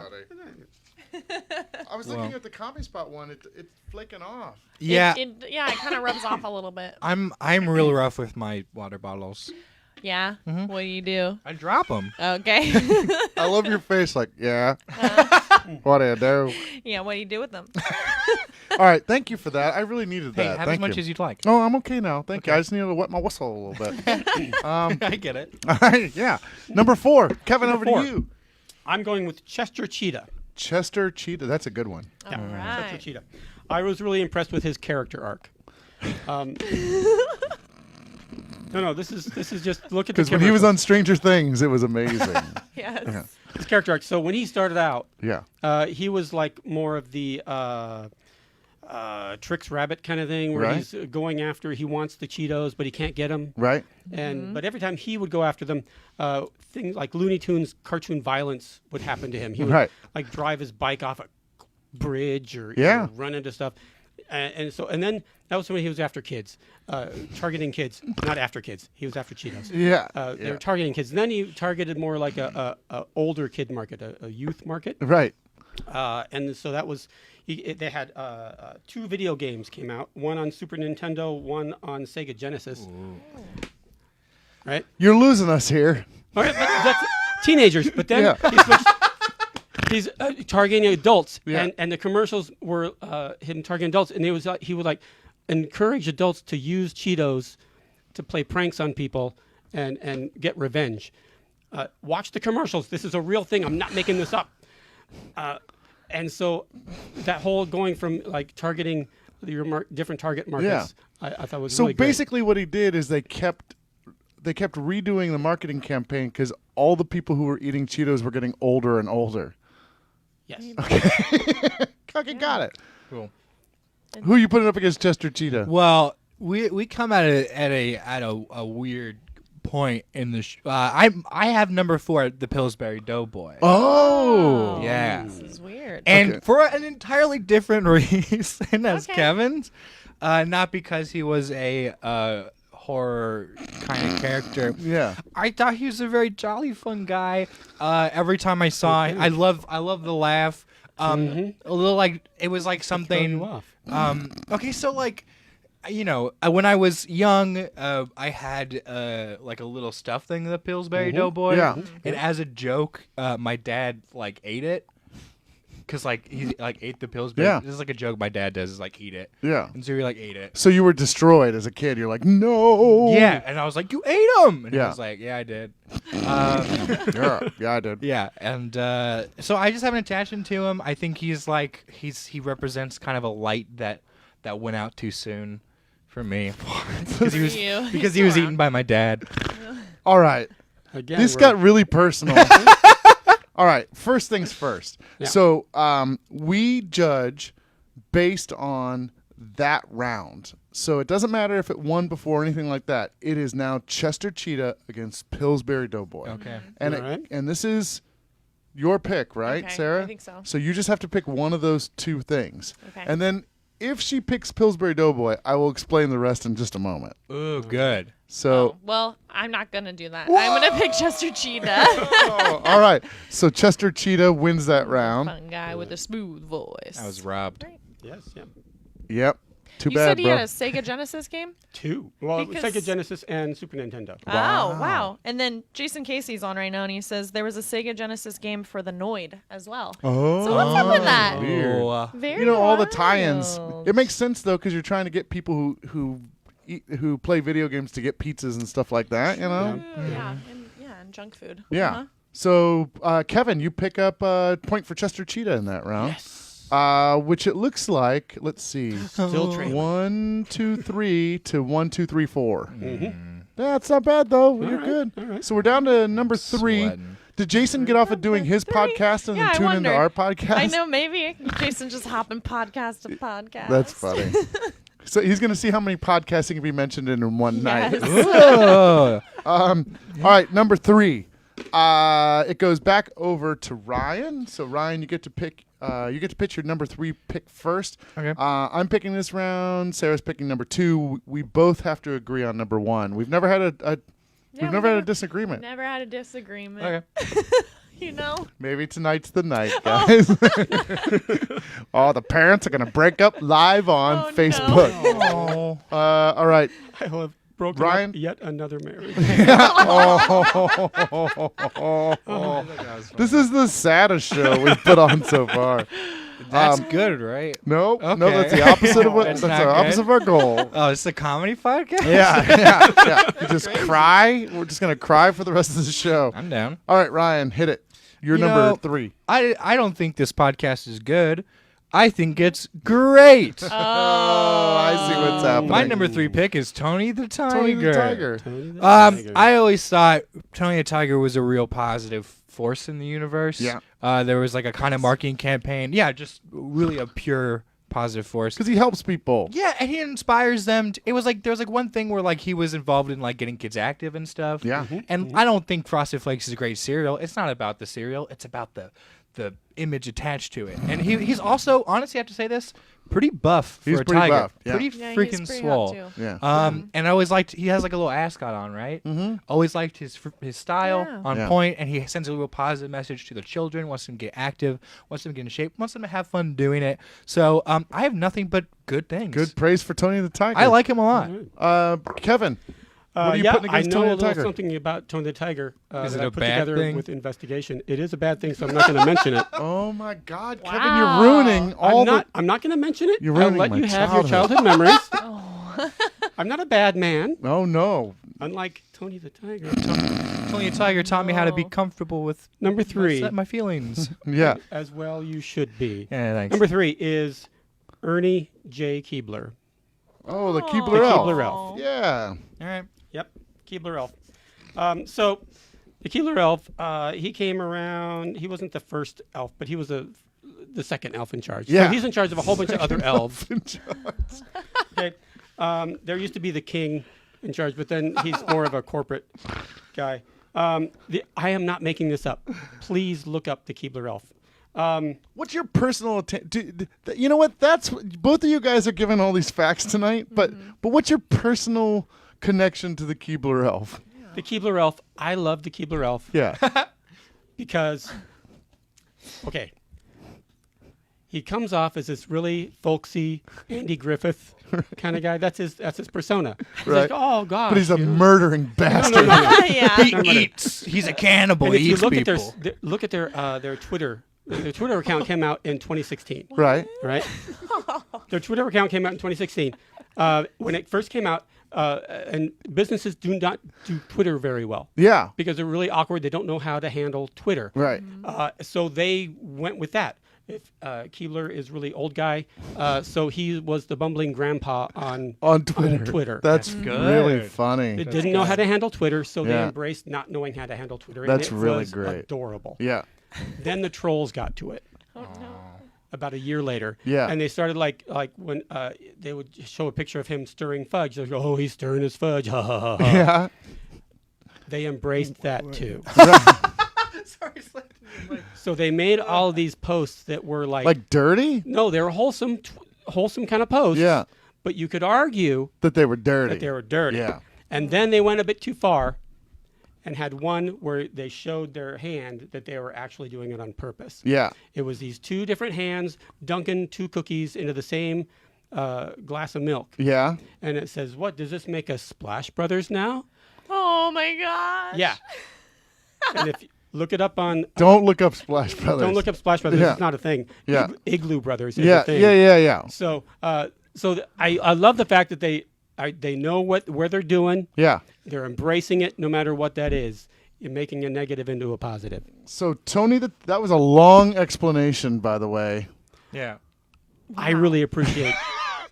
I was looking at the comedy spot one. It's flaking off. Yeah. It kind of rubs off a little bit. I'm real rough with my water bottles. Yeah. What do you do? I drop them. Okay. I love your face. Like, yeah. What do you do? Yeah. What do you do with them? All right. Thank you for that. I really needed Hey, that. have Thank as much you. as you'd like. Oh, I'm okay now. Thank you. I just needed to wet my whistle a little bit. I get it. All right. Yeah. Number 4. Kevin, Number over 4. to you. I'm going with Chester Cheetah. Chester Cheetah. That's a good one. All Chester right. Cheetah. I was really impressed with his character arc. No, this is just look at the Because when he was commercials. on Stranger Things, it was amazing. Yes. His character arc. So when he started out, Yeah. he was like more of the Trix Rabbit kind of thing, where Right. he's going after. He wants the Cheetos, but he can't get them. Right? And but every time he would go after them, things like Looney Tunes cartoon violence would happen to him. He would Right. like drive his bike off a bridge or Yeah. run into stuff. And then that was when he was after kids, targeting kids, not after kids. He was after Cheetos. Yeah. They Yeah. were targeting kids. And then he targeted more like a older kid market, a youth market. Right. And so that was, they had 2 video games came out, one on Super Nintendo, one on Sega Genesis. Right? You're losing us here. All right, but that's teenagers. But then Yeah. he switched. He's targeting adults, Yeah. and the commercials were him targeting adults, and he would like encourage adults to use Cheetos to play pranks on people and get revenge. Watch the commercials. This is a real thing. I'm not making this up. And so that whole going from like targeting your different target markets, I thought was So really great. basically, what he did is they kept redoing the marketing campaign because all the people who were eating Cheetos were getting older and older. Yes. Okay, got it. Cool. Who are you putting up against Chester Cheetah? Well, we come at a weird point in the. I have number 4, the Pillsbury Doughboy. Oh, Yeah. This is weird. And Okay. for an entirely different reason as Okay. Kevin's, not because he was a horror kind of character. yeah. I thought he was a very jolly, fun guy. Every time I saw him, I love the laugh. A little like it was like Throw something. you off. Okay, so like, when I was young, I had like a little stuffed thing of the Pillsbury Doughboy. Yeah. And as a joke, my dad like ate it. Cause like he like ate the Pillsbury. Yeah. This is like a joke my dad does is like eat it. Yeah. And so he like ate it. So you were destroyed as a kid. You're like, no. Yeah, and I was like, "You ate them?" And he Yeah. was like, "Yeah, I did." Yeah, I did. Yeah, and so I just have an attachment to him. I think he's like he represents kind of a light that went out too soon for me because he was You. because he was eaten by my dad. All right. Again, This we're- got really personal. All right. First things first. Yeah. So we judge based on that round. So it doesn't matter if it won before or anything like that. It is now Chester Cheetah against Pillsbury Doughboy. Okay. And All right. and this is your pick, right, Okay, Sarah? I think so. So you just have to pick one of those 2 things. Okay. And then if she picks Pillsbury Doughboy, I will explain the rest in just a moment. Ooh, good. So Oh, well, I'm not gonna do that. I'm gonna pick Chester Cheetah. Oh, all right. So Chester Cheetah wins that round. Fun guy with a smooth voice. I was robbed. Yes, yeah. Yep. Too You bad, said he bro. had a Sega Genesis game? 2. Well, Because- Sega Genesis and Super Nintendo. Wow. Oh, wow. And then Jason Casey's on right now, and he says there was a Sega Genesis game for the Noid as well. Oh. So what's up with that? Weird. Oh, Very You know, all the tie-ins. wild. It makes sense though, because you're trying to get people who play video games to get pizzas and stuff like that. You know. Yeah, and junk food. Yeah. Uh-huh. So Kevin, you pick up a point for Chester Cheetah in that round. Yes. Which it looks like. Let's see. Still trailing. 1, 2, 3 to 1, 2, 3, 4. Mm-hmm. That's not bad though. You're right, good. all right. So we're down to number 3. Sweating. Did Jason get off of doing his podcast and Yeah, then I tune into wonder. our podcast? I know, maybe Jason just hopping podcast to podcast. That's funny. So he's going to see how many podcasts he can be mentioned in one night. Yes. Whoa. All right, number 3. It goes back over to Ryan. So Ryan, you get to pick. You get to pitch your number 3 pick first. Okay. I'm picking this round. Sarah's picking number 2. We both have to agree on number 1. We've never had we've never had a disagreement. Never had a disagreement. Okay. You know? Maybe tonight's the night, guys. Oh, the parents are gonna break up live on Oh, Facebook. Oh. All right. I will have broken Ryan? up yet another marriage. This is the saddest show we've put on so far. That's good, right? Nope. No, Okay. that's the opposite of what. That's That's not the opposite of our goal. Oh, it's a comedy podcast? Yeah. You just cry. We're just gonna cry for the rest of the show. I'm down. All right, Ryan, hit it. You're You number know, 3. I don't think this podcast is good. I think it's great. Oh, I see what's happening. My number 3 pick is Tony the Tiger. Tony the Tiger. I always thought Tony the Tiger was a real positive force in the universe. Yeah. There was like a kind of marketing campaign. Yeah, just really a pure positive force. Because he helps people. Yeah, and he inspires them. It was like there was like one thing where like he was involved in like getting kids active and stuff. Yeah. And I don't think Frosted Flakes is a great cereal. It's not about the cereal. It's about the image attached to it. And he's also, honestly, I have to say this, pretty buff for He's a pretty tiger. buff, yeah. Pretty Yeah, he's freaking pretty swole. hot, too. Yeah. And I always liked, he has like a little ascot on, right? Mm-hmm. Always liked his style, Yeah. on Yeah. point, and he sends a real positive message to the children, wants them to get active, wants them to get in shape, wants them to have fun doing it. So I have nothing but good things. Good praise for Tony the Tiger. I like him a lot. Kevin. What are you yeah, putting I against know Tony a the little Tiger? something about Tony the Tiger Is that it I a put bad together thing? with investigation. It is a bad thing, so I'm not going to mention it. Oh my God, Kevin, Wow. you're ruining all I'm not going to mention it. You're I'll ruining let my you have your childhood. childhood memories. I'm not a bad man, Oh no. unlike Tony the Tiger. Tony the Tiger taught me how to be comfortable with Number 3, my feelings. Yeah. as well you should be. Yeah, thanks. Number 3 is Ernie J. Keebler. Oh, the The Keebler Elf. Keebler Elf. Yeah. All right. Yep, Keebler Elf. So the Keebler Elf, he came around. He wasn't the first elf, but he was the second elf in charge. Yeah. So he's in charge of a whole bunch of other elves. Okay. There used to be the king in charge, but then he's more of a corporate guy. I am not making this up. Please look up the Keebler Elf. What's your personal you know what? That's both of you guys are giving all these facts tonight, but what's your personal connection to the Keebler Elf? The Keebler Elf. I love the Keebler Elf Yeah. because, okay, he comes off as this really folksy Andy Griffith kind of guy. That's his persona. He's Right. like, oh gosh, But he's a you know. murdering bastard. Yeah. He eats. He's a cannibal. And He if you eats look people. at look at their Twitter. Their Twitter account came out in 2016. Right. Right? Their Twitter account came out in 2016. When it first came out, and businesses do not do Twitter very well Yeah. because they're really awkward. They don't know how to handle Twitter. Right. So they went with that. If Keebler is really old guy, so he was the bumbling grandpa on Twitter. That's good. really funny. They didn't know how to handle Twitter, so they Yeah. embraced not knowing how to handle Twitter. That's and it really was great. Adorable. Yeah. Then the trolls got to it. Oh, no. About a year later. Yeah. And they started like when they would show a picture of him stirring fudge. They would go, oh, he's stirring his fudge. Ha, ha, ha, ha. Yeah. They embraced that too. Sorry, So they made all of these posts that were Like dirty? no, they were wholesome kind of posts. Yeah. But you could argue That they were dirty. that they were dirty. Yeah. And then they went a bit too far and had one where they showed their hand that they were actually doing it on purpose. Yeah. It was these two different hands dunking 2 cookies into the same glass of milk. Yeah. And it says, what, does this make us Splash Brothers now? Oh my gosh. Yeah. And if you look it up on... Don't look up Splash Brothers. Don't look up Splash Brothers. Yeah. It's not a thing. Yeah. Igloo Brothers is Yeah. a thing. Yeah. So, I love the fact that they know where they're doing. Yeah. They're embracing it, no matter what that is. You're making a negative into a positive. So Tony, that was a long explanation, by the way. Yeah. I really appreciate.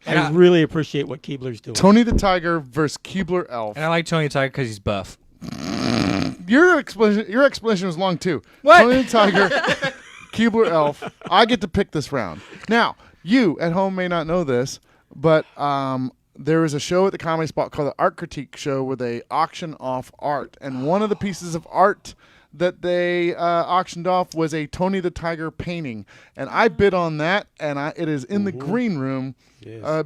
And I really appreciate what Keebler's doing. Tony the Tiger versus Keebler Elf. And I like Tony the Tiger because he's buff. Your explanation was long too. What? Tony the Tiger, Keebler Elf. I get to pick this round. Now, you at home may not know this, but there is a show at the Comedy Spot called the Art Critique Show where they auction off art, and one of the pieces of art that they auctioned off was a Tony the Tiger painting, and I bid on that, and it is in the green room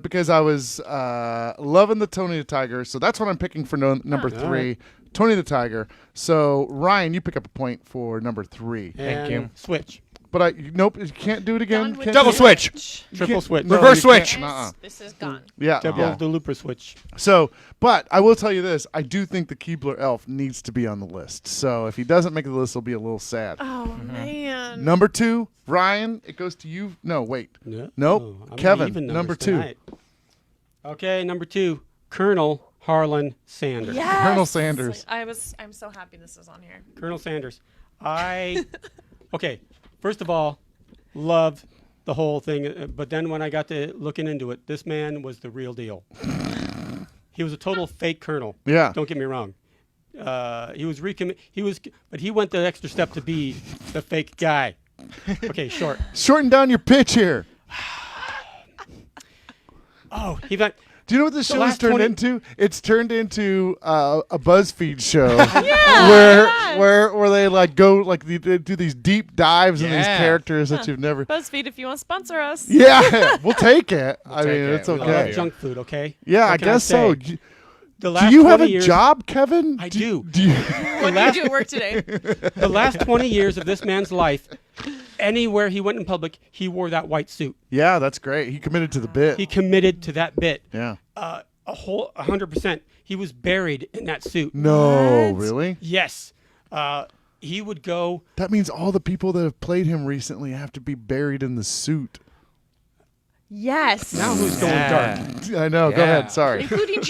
because I was loving the Tony the Tiger, so that's what I'm picking for number 3, Tony the Tiger. So Ryan, you pick up a point for number 3. Thank you. Switch. But nope, you can't do it again. Done with Can't Double do it. switch. Triple switch. No, Reverse you can't. switch. Nuh-uh. This is gone. Yeah. Double the looper switch. So, but I will tell you this: I do think the Keebler Elf needs to be on the list. So if he doesn't make the list, he'll be a little sad. Oh man. Number 2, Ryan. It goes to you. No, wait. No. Nope. I'm Kevin. even Number numbers 2. tonight. Okay, number 2, Colonel Harlan Sanders. Yes. Colonel Sanders. I'm so happy this is on here. Colonel Sanders. Okay, first of all, loved the whole thing, but then when I got to looking into it, this man was the real deal. He was a total fake colonel. Yeah. Don't get me wrong. But he went the extra step to be the fake guy. Okay, short. Shorten down your pitch here. Oh, he went. Do you know what this The show has last turned 20 into? It's turned into a BuzzFeed show Yeah. where they like go like they do these deep dives in these Yeah. characters that you've never. BuzzFeed, if you want to sponsor us. Yeah, we'll take it. I take mean, it. it's We I love love okay. you. junk food. Okay. Yeah, What I can guess so. say? Do The last you have 20 a years, job, Kevin? I do. Do you? What do you do at work today? The last 20 years of this man's life, anywhere he went in public, he wore that white suit. Yeah, that's great. He committed to the bit. He committed to that bit. Yeah. A whole 100%. He was buried in that suit. No, What? really? Yes. He would go. That means all the people that have played him recently have to be buried in the suit. Yes. Now who's going dark? I know. Go Yeah. ahead. Sorry. Including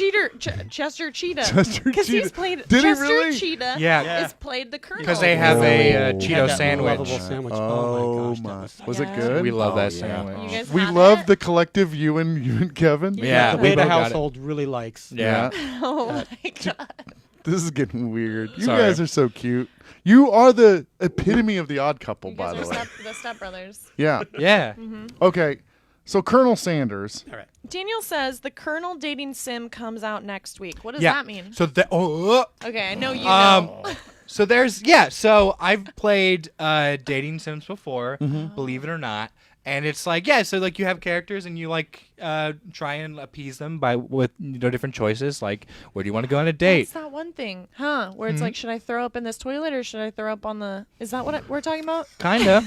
Chester Cheetah. Chester Because he's Cheetah. played. Did he Chester really? Cheetah Yeah. has played the Colonel. Because they have a Oh. Cheeto Had that sandwich. lovable sandwich. Oh, my gosh, my. that Was Yeah. it good? We love that yeah. sandwich. You guys We have love it? the collective you and Kevin. Yeah. the we Beta both got it. household really likes. Yeah. Oh my god. This is getting weird. You Sorry. guys are so cute. You are the epitome of the odd couple, You by guys the are way. the Step Brothers. Yeah. Yeah. Okay. So Colonel Sanders. All right. Daniel says the Colonel dating sim comes out next week. What does Yeah. that mean? So Okay, I know you know. So so I've played dating sims before, believe it or not. And it's like, so like you have characters and you like try and appease them with different choices, like where do you want to go on a date? That's that one thing, huh? Where it's like, should I throw up in this toilet or should I throw up on the? Is that what we're talking about? Kinda.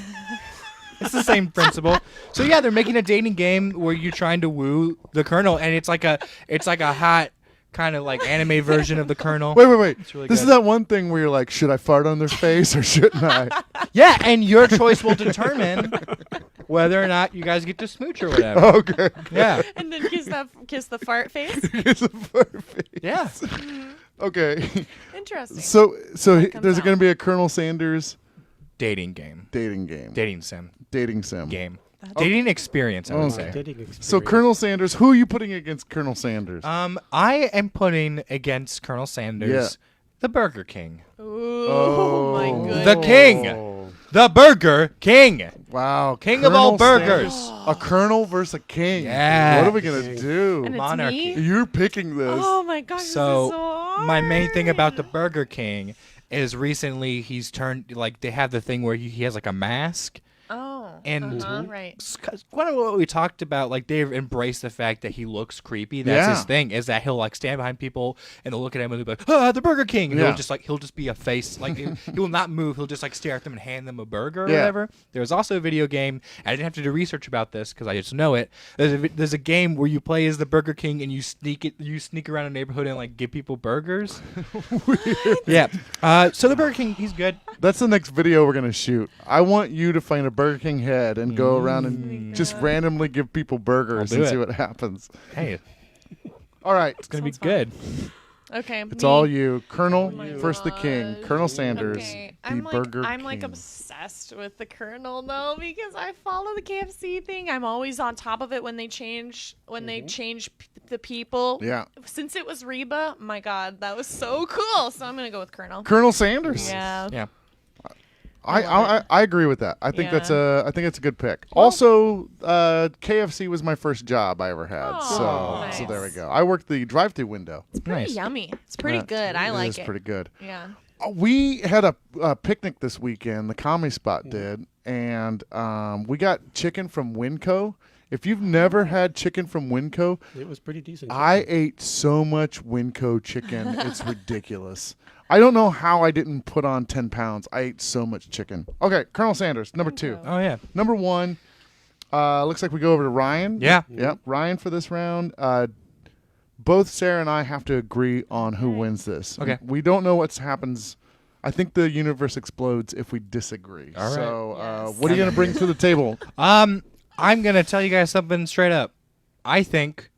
It's the same principle. So yeah, they're making a dating game where you're trying to woo the Colonel, and it's like a hot kind of like anime version of the Colonel. Wait. really This is good. that one thing where you're like, should I fart on their face or shouldn't I? Yeah, and your choice will determine whether or not you guys get to smooch or whatever. Okay. Yeah. And then kiss the fart face. It's a fart face. Yeah. Okay. Interesting. So comes there's out. going to be a Colonel Sanders Dating game. dating game. Dating sim. Dating sim. Game. Dating experience, I would say. Dating experience. So Colonel Sanders, who are you putting against Colonel Sanders? I am putting against Colonel Sanders the Burger King. Ooh, Oh. my goodness. The King. The Burger King. Wow. King of all Colonel burgers. Sanders. A colonel versus a king. Yeah. What are we going to King. do? And it's Monarchy. me? You're picking this. Oh my gosh, So, this is so hard. my main thing about the Burger King is recently he's turned, like, they have the thing where he has, like, a mask. Oh. And- right. One of what we talked about, like, they've embraced the fact that he looks creepy. That's Yeah. his thing, is that he'll, like, stand behind people and they'll look at him and they'll be like, the Burger King. And Yeah. he'll just be a face. Like, he will not move. He'll just, like, stare at them and hand them a burger or Yeah. whatever. There's also a video game. I didn't have to do research about this because I just know it. There's a game where you play as the Burger King and you sneak around a neighborhood and, like, give people burgers. Yeah. So the Burger King, he's good. That's the next video we're going to shoot. I want you to find a Burger King head and go around and just randomly give people burgers I'll do and see it. what happens. Hey, All right. it's going to be Sounds good. Okay. It's me. all you. Colonel, my first the king. Colonel Sanders, Okay. the I'm Burger I'm King. obsessed with the Colonel though because I follow the KFC thing. I'm always on top of it when they change the people. Yeah. Since it was Reba, my God, that was so cool. So I'm gonna go with Colonel. Colonel Sanders. Yeah. Yeah. I agree with that. I think Yeah. it's a good pick. Also, KFC was my first job I ever had, Oh, so there we nice. go. I worked the drive-through window. It's pretty Nice. yummy. It's pretty Yeah, good. I like It is it. pretty good. Yeah. We had a picnic this weekend. The Comedy Spot did, and we got chicken from Winco. If you've never had chicken from Winco, It was pretty decent. I ate so much Winco chicken. It's ridiculous. I don't know how I didn't put on 10 pounds. I ate so much chicken. Okay, Colonel Sanders, number 2. Oh yeah. Number 1, looks like we go over to Ryan. Yeah. Yep, Ryan for this round. Both Sarah and I have to agree on who wins this. Okay. We don't know what happens. I think the universe explodes if we disagree. All right. So Yes. what are you going to bring to the table? I'm gonna tell you guys something straight up. I think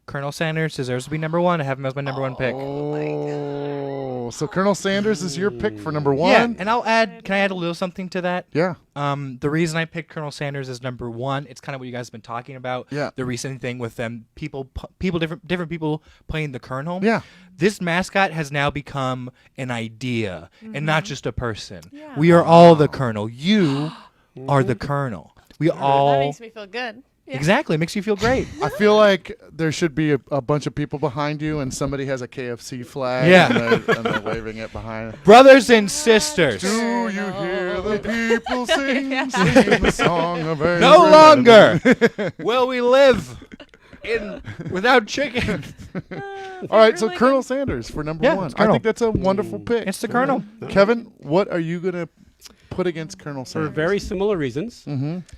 Colonel Sanders deserves to be number 1. I have him as my number 1 pick. Oh, so Colonel Sanders is your pick for number 1? Yeah, and I'll add. Can I add a little something to that? Yeah. The reason I picked Colonel Sanders as number 1, it's kind of what you guys have been talking about. Yeah. The recent thing with them, different people playing the Colonel. Yeah. This mascot has now become an idea and not just a person. Yeah. We are all the Colonel. You are the Colonel. We That all makes me feel good. Yeah. exactly. It makes you feel great. I feel like there should be a bunch of people behind you, and somebody has a KFC flag, Yeah. and they're waving it behind. Brothers and sisters. Do you hear the people singing the song of every No longer will we live without chicken. All right, so Colonel Sanders for number Yeah, 1. it's I Colonel. think that's a wonderful pick. It's the Colonel. Kevin, what are you gonna put against Colonel For Sanders? very similar reasons,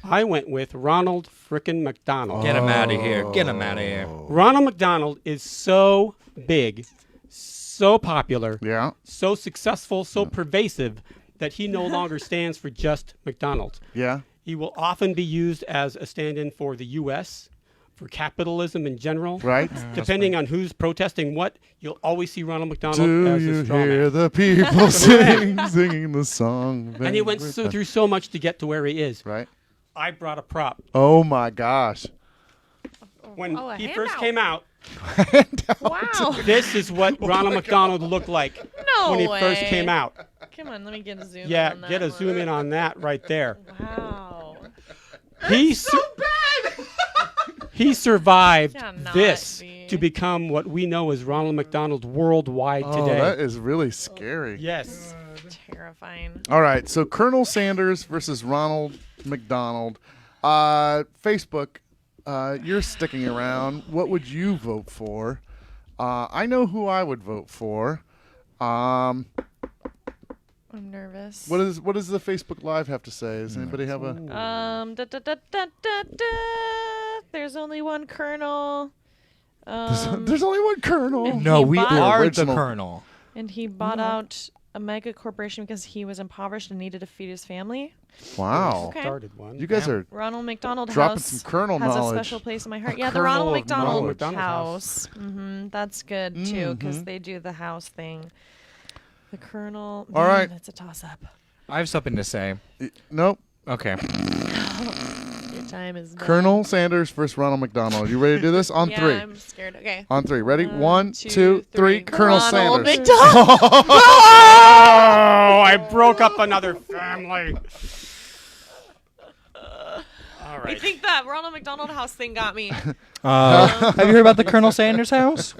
I went with Ronald frickin' McDonald. Get him out of here. Get him out of here. Ronald McDonald is so big, so popular, Yeah, so successful, so pervasive that he no longer stands for just McDonald's. yeah. He will often be used as a stand-in for the U.S., for capitalism in general. Right. Depending on who's protesting what, you'll always see Ronald McDonald Do as you a straw hear man. the people singing the song? And he went through so much to get to where he is. Right. I brought a prop. Oh my gosh. When Oh, a he first handout. came out, Wow. this is what Ronald McDonald looked like No when he way. first came out. Come on, let me get a zoom. Yeah, in on get a that zoom in on that right there. Wow. He he survived Cannot this be. to become what we know as Ronald McDonald worldwide Oh, today. that is really scary. Yes. Terrifying. All right, so Colonel Sanders versus Ronald McDonald. Facebook, you're sticking around. What would you vote for? I know who I would vote for. I'm nervous. What does the Facebook Live have to say? Does anybody have a? Da, da, da, da, da, da. There's only one Colonel. There's only one Colonel. And No, he we bought- are the original. Colonel. And he bought out a mega corporation because he was impoverished and needed to feed his family. Wow, Okay. Started one. you guys Yeah. are Ronald McDonald dropping House some Colonel has knowledge. a special place in my heart. A Yeah, the Ronald kernel of McDonald knowledge. House. That's good too because Mhm. they do the house thing. The Colonel. All man, right. It's a toss-up. I have something to say. Nope. Okay. Your time is done. Colonel Sanders versus Ronald McDonald. You ready to do this? On yeah, 3. I'm scared. Okay. On 3. Ready? 1, One, 2, two, 3. three. Colonel Ronald Sanders. McDonald. Oh, I broke up another family. All I right. think that Ronald McDonald House thing got me. Have you heard about the Colonel Sanders house?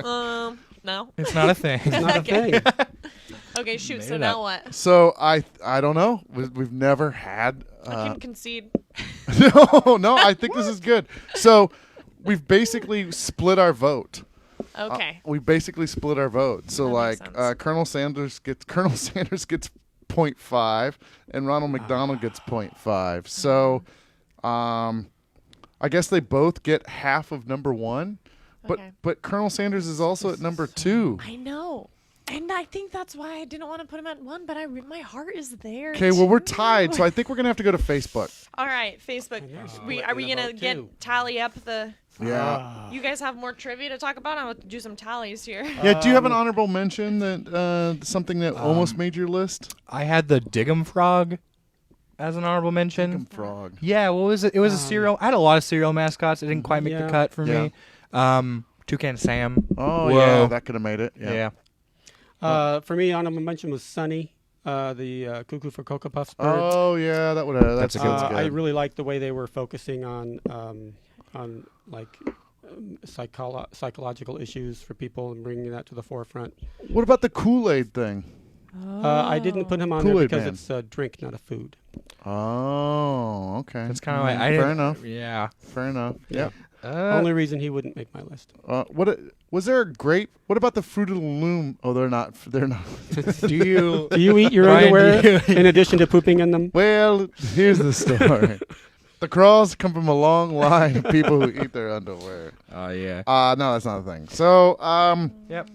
No. It's not a thing. Not a thing. Okay, shoot. Made So it now up. what? So I don't know. We've never had. I can concede. No. I think this is good. So we've basically split our vote. Okay. We basically split our vote. So That like makes sense. Colonel Sanders gets 0.5 and Ronald McDonald gets 0.5. So I guess they both get half of number 1. Okay. But Colonel Sanders is also at number 2. I know. And I think that's why I didn't want to put him at 1, but my heart is there. Okay, well, we're too. tied, so I think we're going to have to go to Facebook. All right, Facebook. Are we going to tally up the... Yeah. You guys have more trivia to talk about? I'll do some tallies here. Yeah, do you have an honorable mention that something that almost made your list? I had the Diggum Frog as an honorable mention. Frog. Yeah, what was it? It was a cereal. I had a lot of cereal mascots. It didn't quite make the cut for me. Toucan Sam. Oh, Whoa. yeah, that could have made it. Yeah. For me, honorable mention was Sunny, the Cuckoo for Cocoa Puffs bird. Oh, yeah, that would have. That's a good. good I really liked the way they were focusing on psychological issues for people and bringing that to the forefront. What about the Kool-Aid thing? I didn't put him on there Kool-Aid because Man. it's a drink, not a food. Oh, okay. That's kind of like fair enough. Yeah. Fair enough. Yeah. Only reason he wouldn't make my list. Was there a grape? What about the Fruit of the Loom? Oh, they're not. They're not. Do you Do you eat your Brian, underwear in addition to pooping in them? Well, here's the story. The Crawls come from a long line of people who eat their underwear. Oh yeah. No, that's not a thing. So, Yep.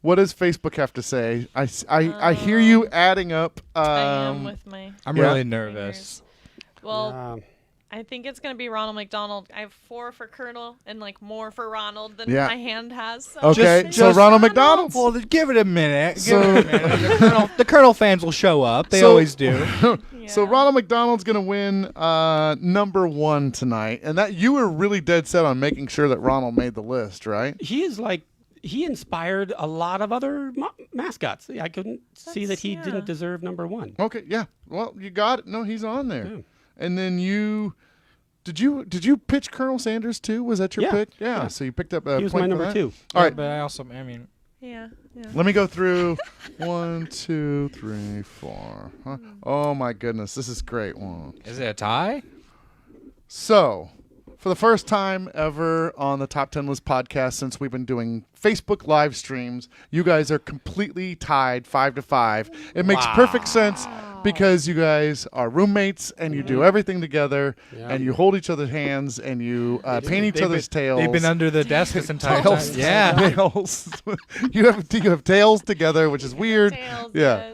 what does Facebook have to say? I hear you adding up. I am with my I'm Yeah. really nervous. fingers. Well, I think it's going to be Ronald McDonald. I have 4 for Colonel and like more for Ronald than Yeah. my hand has. So Okay, Just- so Ronald McDonald. Well, give it a minute. So- Give it a minute. The Colonel fans will show up. They So- always do. So Yeah. Ronald McDonald's gonna win number 1 tonight, and that you were really dead set on making sure that Ronald made the list, right? He inspired a lot of other mascots. I couldn't see that he yeah. didn't deserve number 1. Okay, yeah. Well, you got it. No, he's on there. Yeah. And then did you pitch Colonel Sanders too? Was that your Yeah. pick? Yeah. Yeah. So you picked up a He was point my for number that? 2. All right. But I mean, Yeah. Let me go through 1, 2, 3, 4. Huh? Oh my goodness, this is great one. is it a tie? So, for the first time ever on the Top 10 List podcast since we've been doing Facebook live streams, you guys are completely tied 5-5. It makes perfect sense because you guys are roommates and you do everything together and you hold each other's hands and you paint each other's tails. They've been under the desk this entire Tails. time. Yeah. Tails. you have tails together, which is weird. Tails, Yeah. yes.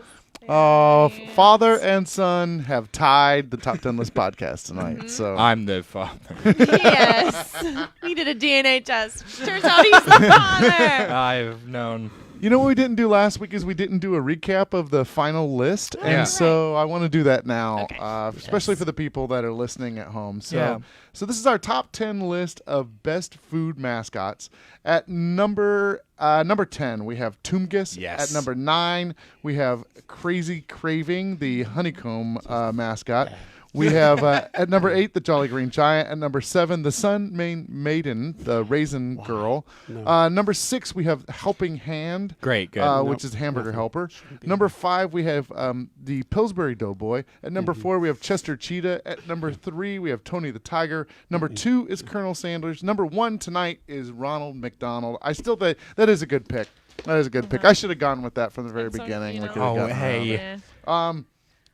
Father and son have tied the Top 10 List podcast tonight. So I'm the father. Yes. We did a DNA test. Turns out he's the father. I've known. you know what we didn't do last week is we didn't do a recap of the final list, and Yeah. so I want to do that now, Okay. especially for the people that are listening at home. So, Yeah. so this is our top 10 list of best food mascots. At number 10, we have Toomgus. Yes. At number 9, we have Crazy Craving, the honeycomb mascot. We have at number 8 the Jolly Green Giant. At number 7 the Sun Maiden, the Raisin Girl. No. Number 6 we have Helping Hand. Great, good. Which is Hamburger Helper. Number 5 we have the Pillsbury Doughboy. At number 4 we have Chester Cheetah. At number 3 we have Tony the Tiger. Number 2 is Colonel Sanders. Number 1 tonight is Ronald McDonald. I still think that is a good pick. That is a good pick. I should have gone with that from the very So, beginning. you We know. could have Oh, gotten hey. Yeah.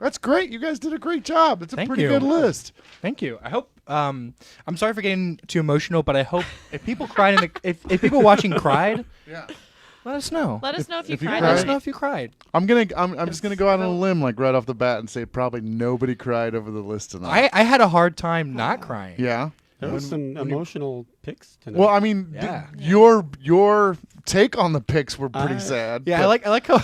That's great. You guys did a great job. It's a Thank pretty you. good list. Thank you. I hope. I'm sorry for getting too emotional, but I hope if people cried in the if people watching cried, Yeah. let us know. Let us know if you if you cried. Let us cried- know if you cried. I'm just gonna go out on a limb like right off the bat and say probably nobody cried over the list tonight. I had a hard time not crying. Yeah. There was some emotional picks tonight. Well, I mean, Yeah. your take on the picks were pretty sad. Yeah, but- I like how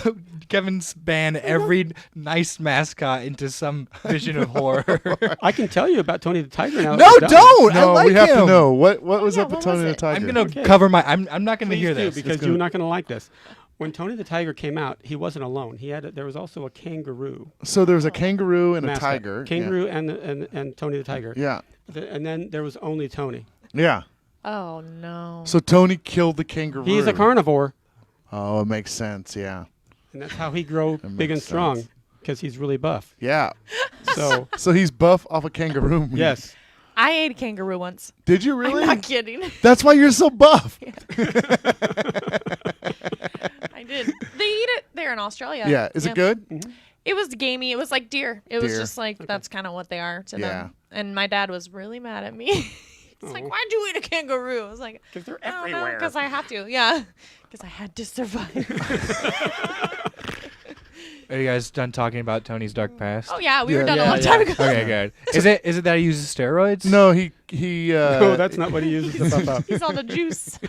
Kevin's banned every nice mascot into some vision of horror. I can tell you about Tony the Tiger now. No, if you're done. don't. I No, like we have him. to know what was yeah, up with what Tony was the it? Tiger. I'm gonna Okay. cover my. I'm not gonna Please hear do, this because It's gonna- you're not going to like this. When Tony the Tiger came out, he wasn't alone. There was also a kangaroo So there was a kangaroo and a mascot. tiger. Kangaroo and Tony the Tiger. Yeah. And then there was only Tony. Yeah. Oh no. So Tony killed the kangaroo. He's a carnivore, Oh, it makes sense. Yeah. and that's how he grew That big and makes strong, sense. because he's really buff. Yeah. So So he's buff off a kangaroo meat. yes, I ate a kangaroo once. Did you really? I'm not kidding. That's why you're so buff. I did. They eat it there in Australia. Yeah. Is it good? It was gamey. It was like deer. It was Deer. just like that's kind of what they are to Yeah. them. And my dad was really mad at me. It's like, why'd you eat a kangaroo? I was like, because they're I don't know, everywhere. because I have to. Yeah, because I had to survive. Are you guys done talking about Tony's dark past? Oh yeah, we were Yeah. done a Yeah, long yeah. time ago. Okay, good. Is it that he uses steroids? No, he No, that's not what he uses to puff up. He's on the juice.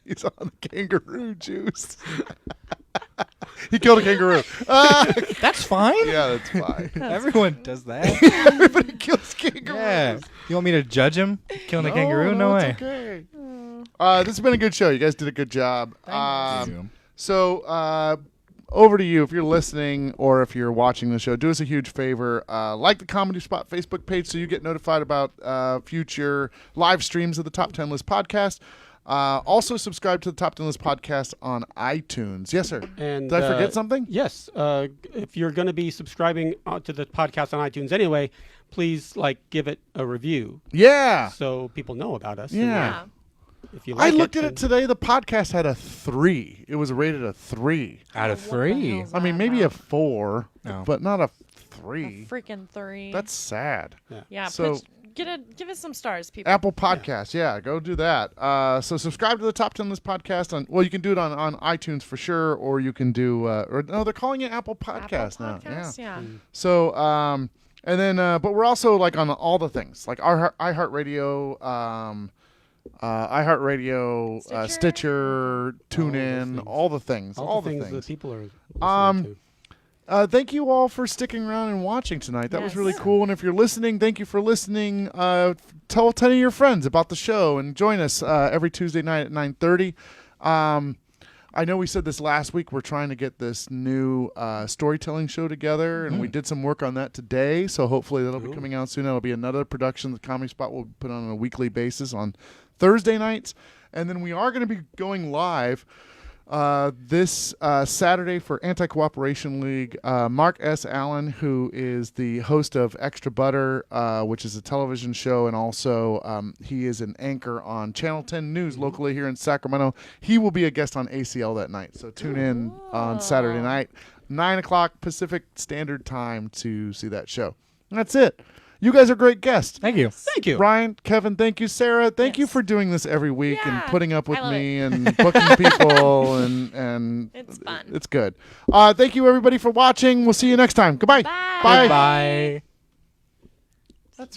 he's on the kangaroo juice. He killed a kangaroo. That's fine. Yeah, that's fine. Everyone does that. Everybody kills kangaroos. Yeah. You want me to judge him killing a kangaroo? No it's way. okay. This has been a good show. You guys did a good job. So, over to you. If you're listening or if you're watching the show, do us a huge favor. Like the Comedy Spot Facebook page so you get notified about future live streams of the Top 10 List podcast. Also, subscribe to the Top 10 List podcast on iTunes. Yes, sir. And Did I forget something? Yes. If you're going to be subscribing to the podcast on iTunes anyway, please give it a review Yeah. so people know about us. Yeah. Yeah. If you I like looked at then- it today. The podcast had a 3. It was rated a 3. Out of What the 3. hell's I mean, that maybe a about? 4, No. but not a A 3. freaking 3. That's sad. yeah. so- Give us some stars, people. Apple Podcasts, yeah, go do that. So subscribe to the Top 10 List podcast on. Well, you can do it on iTunes for sure, or you can do. Or no, they're calling it Apple Podcasts now. Podcasts, yeah. So and then but we're also on all the things like our iHeartRadio, Stitcher? Stitcher, TuneIn, all the things, all the things that people are listening to. Thank you all for sticking around and watching tonight. That was Yes. really cool. And if you're listening, thank you for listening. Tell 10 of your friends about the show and join us every Tuesday night at 9:30. I know we said this last week. We're trying to get this new storytelling show together, and we did some work on that today. So hopefully that'll be coming out soon. That'll be another production the Comedy Spot will put on a weekly basis on Thursday nights. And then we are going to be going live this Saturday for Anti-Cooperation League. Mark S. Allen, who is the host of Extra Butter, which is a television show, and also he is an anchor on Channel 10 News locally here in Sacramento. He will be a guest on ACL that night, so tune in on Saturday night, 9 o'clock Pacific Standard Time to see that show. And that's it. You guys are great guests. Thank you. Thank you. Ryan, Kevin, thank you. Sarah, thank you Yes. for doing this every week and Yeah, putting up with I love me and booking people and It's fun. It's good. Thank you everybody for watching. We'll see you next time. Goodbye. Bye. Bye. Bye. That's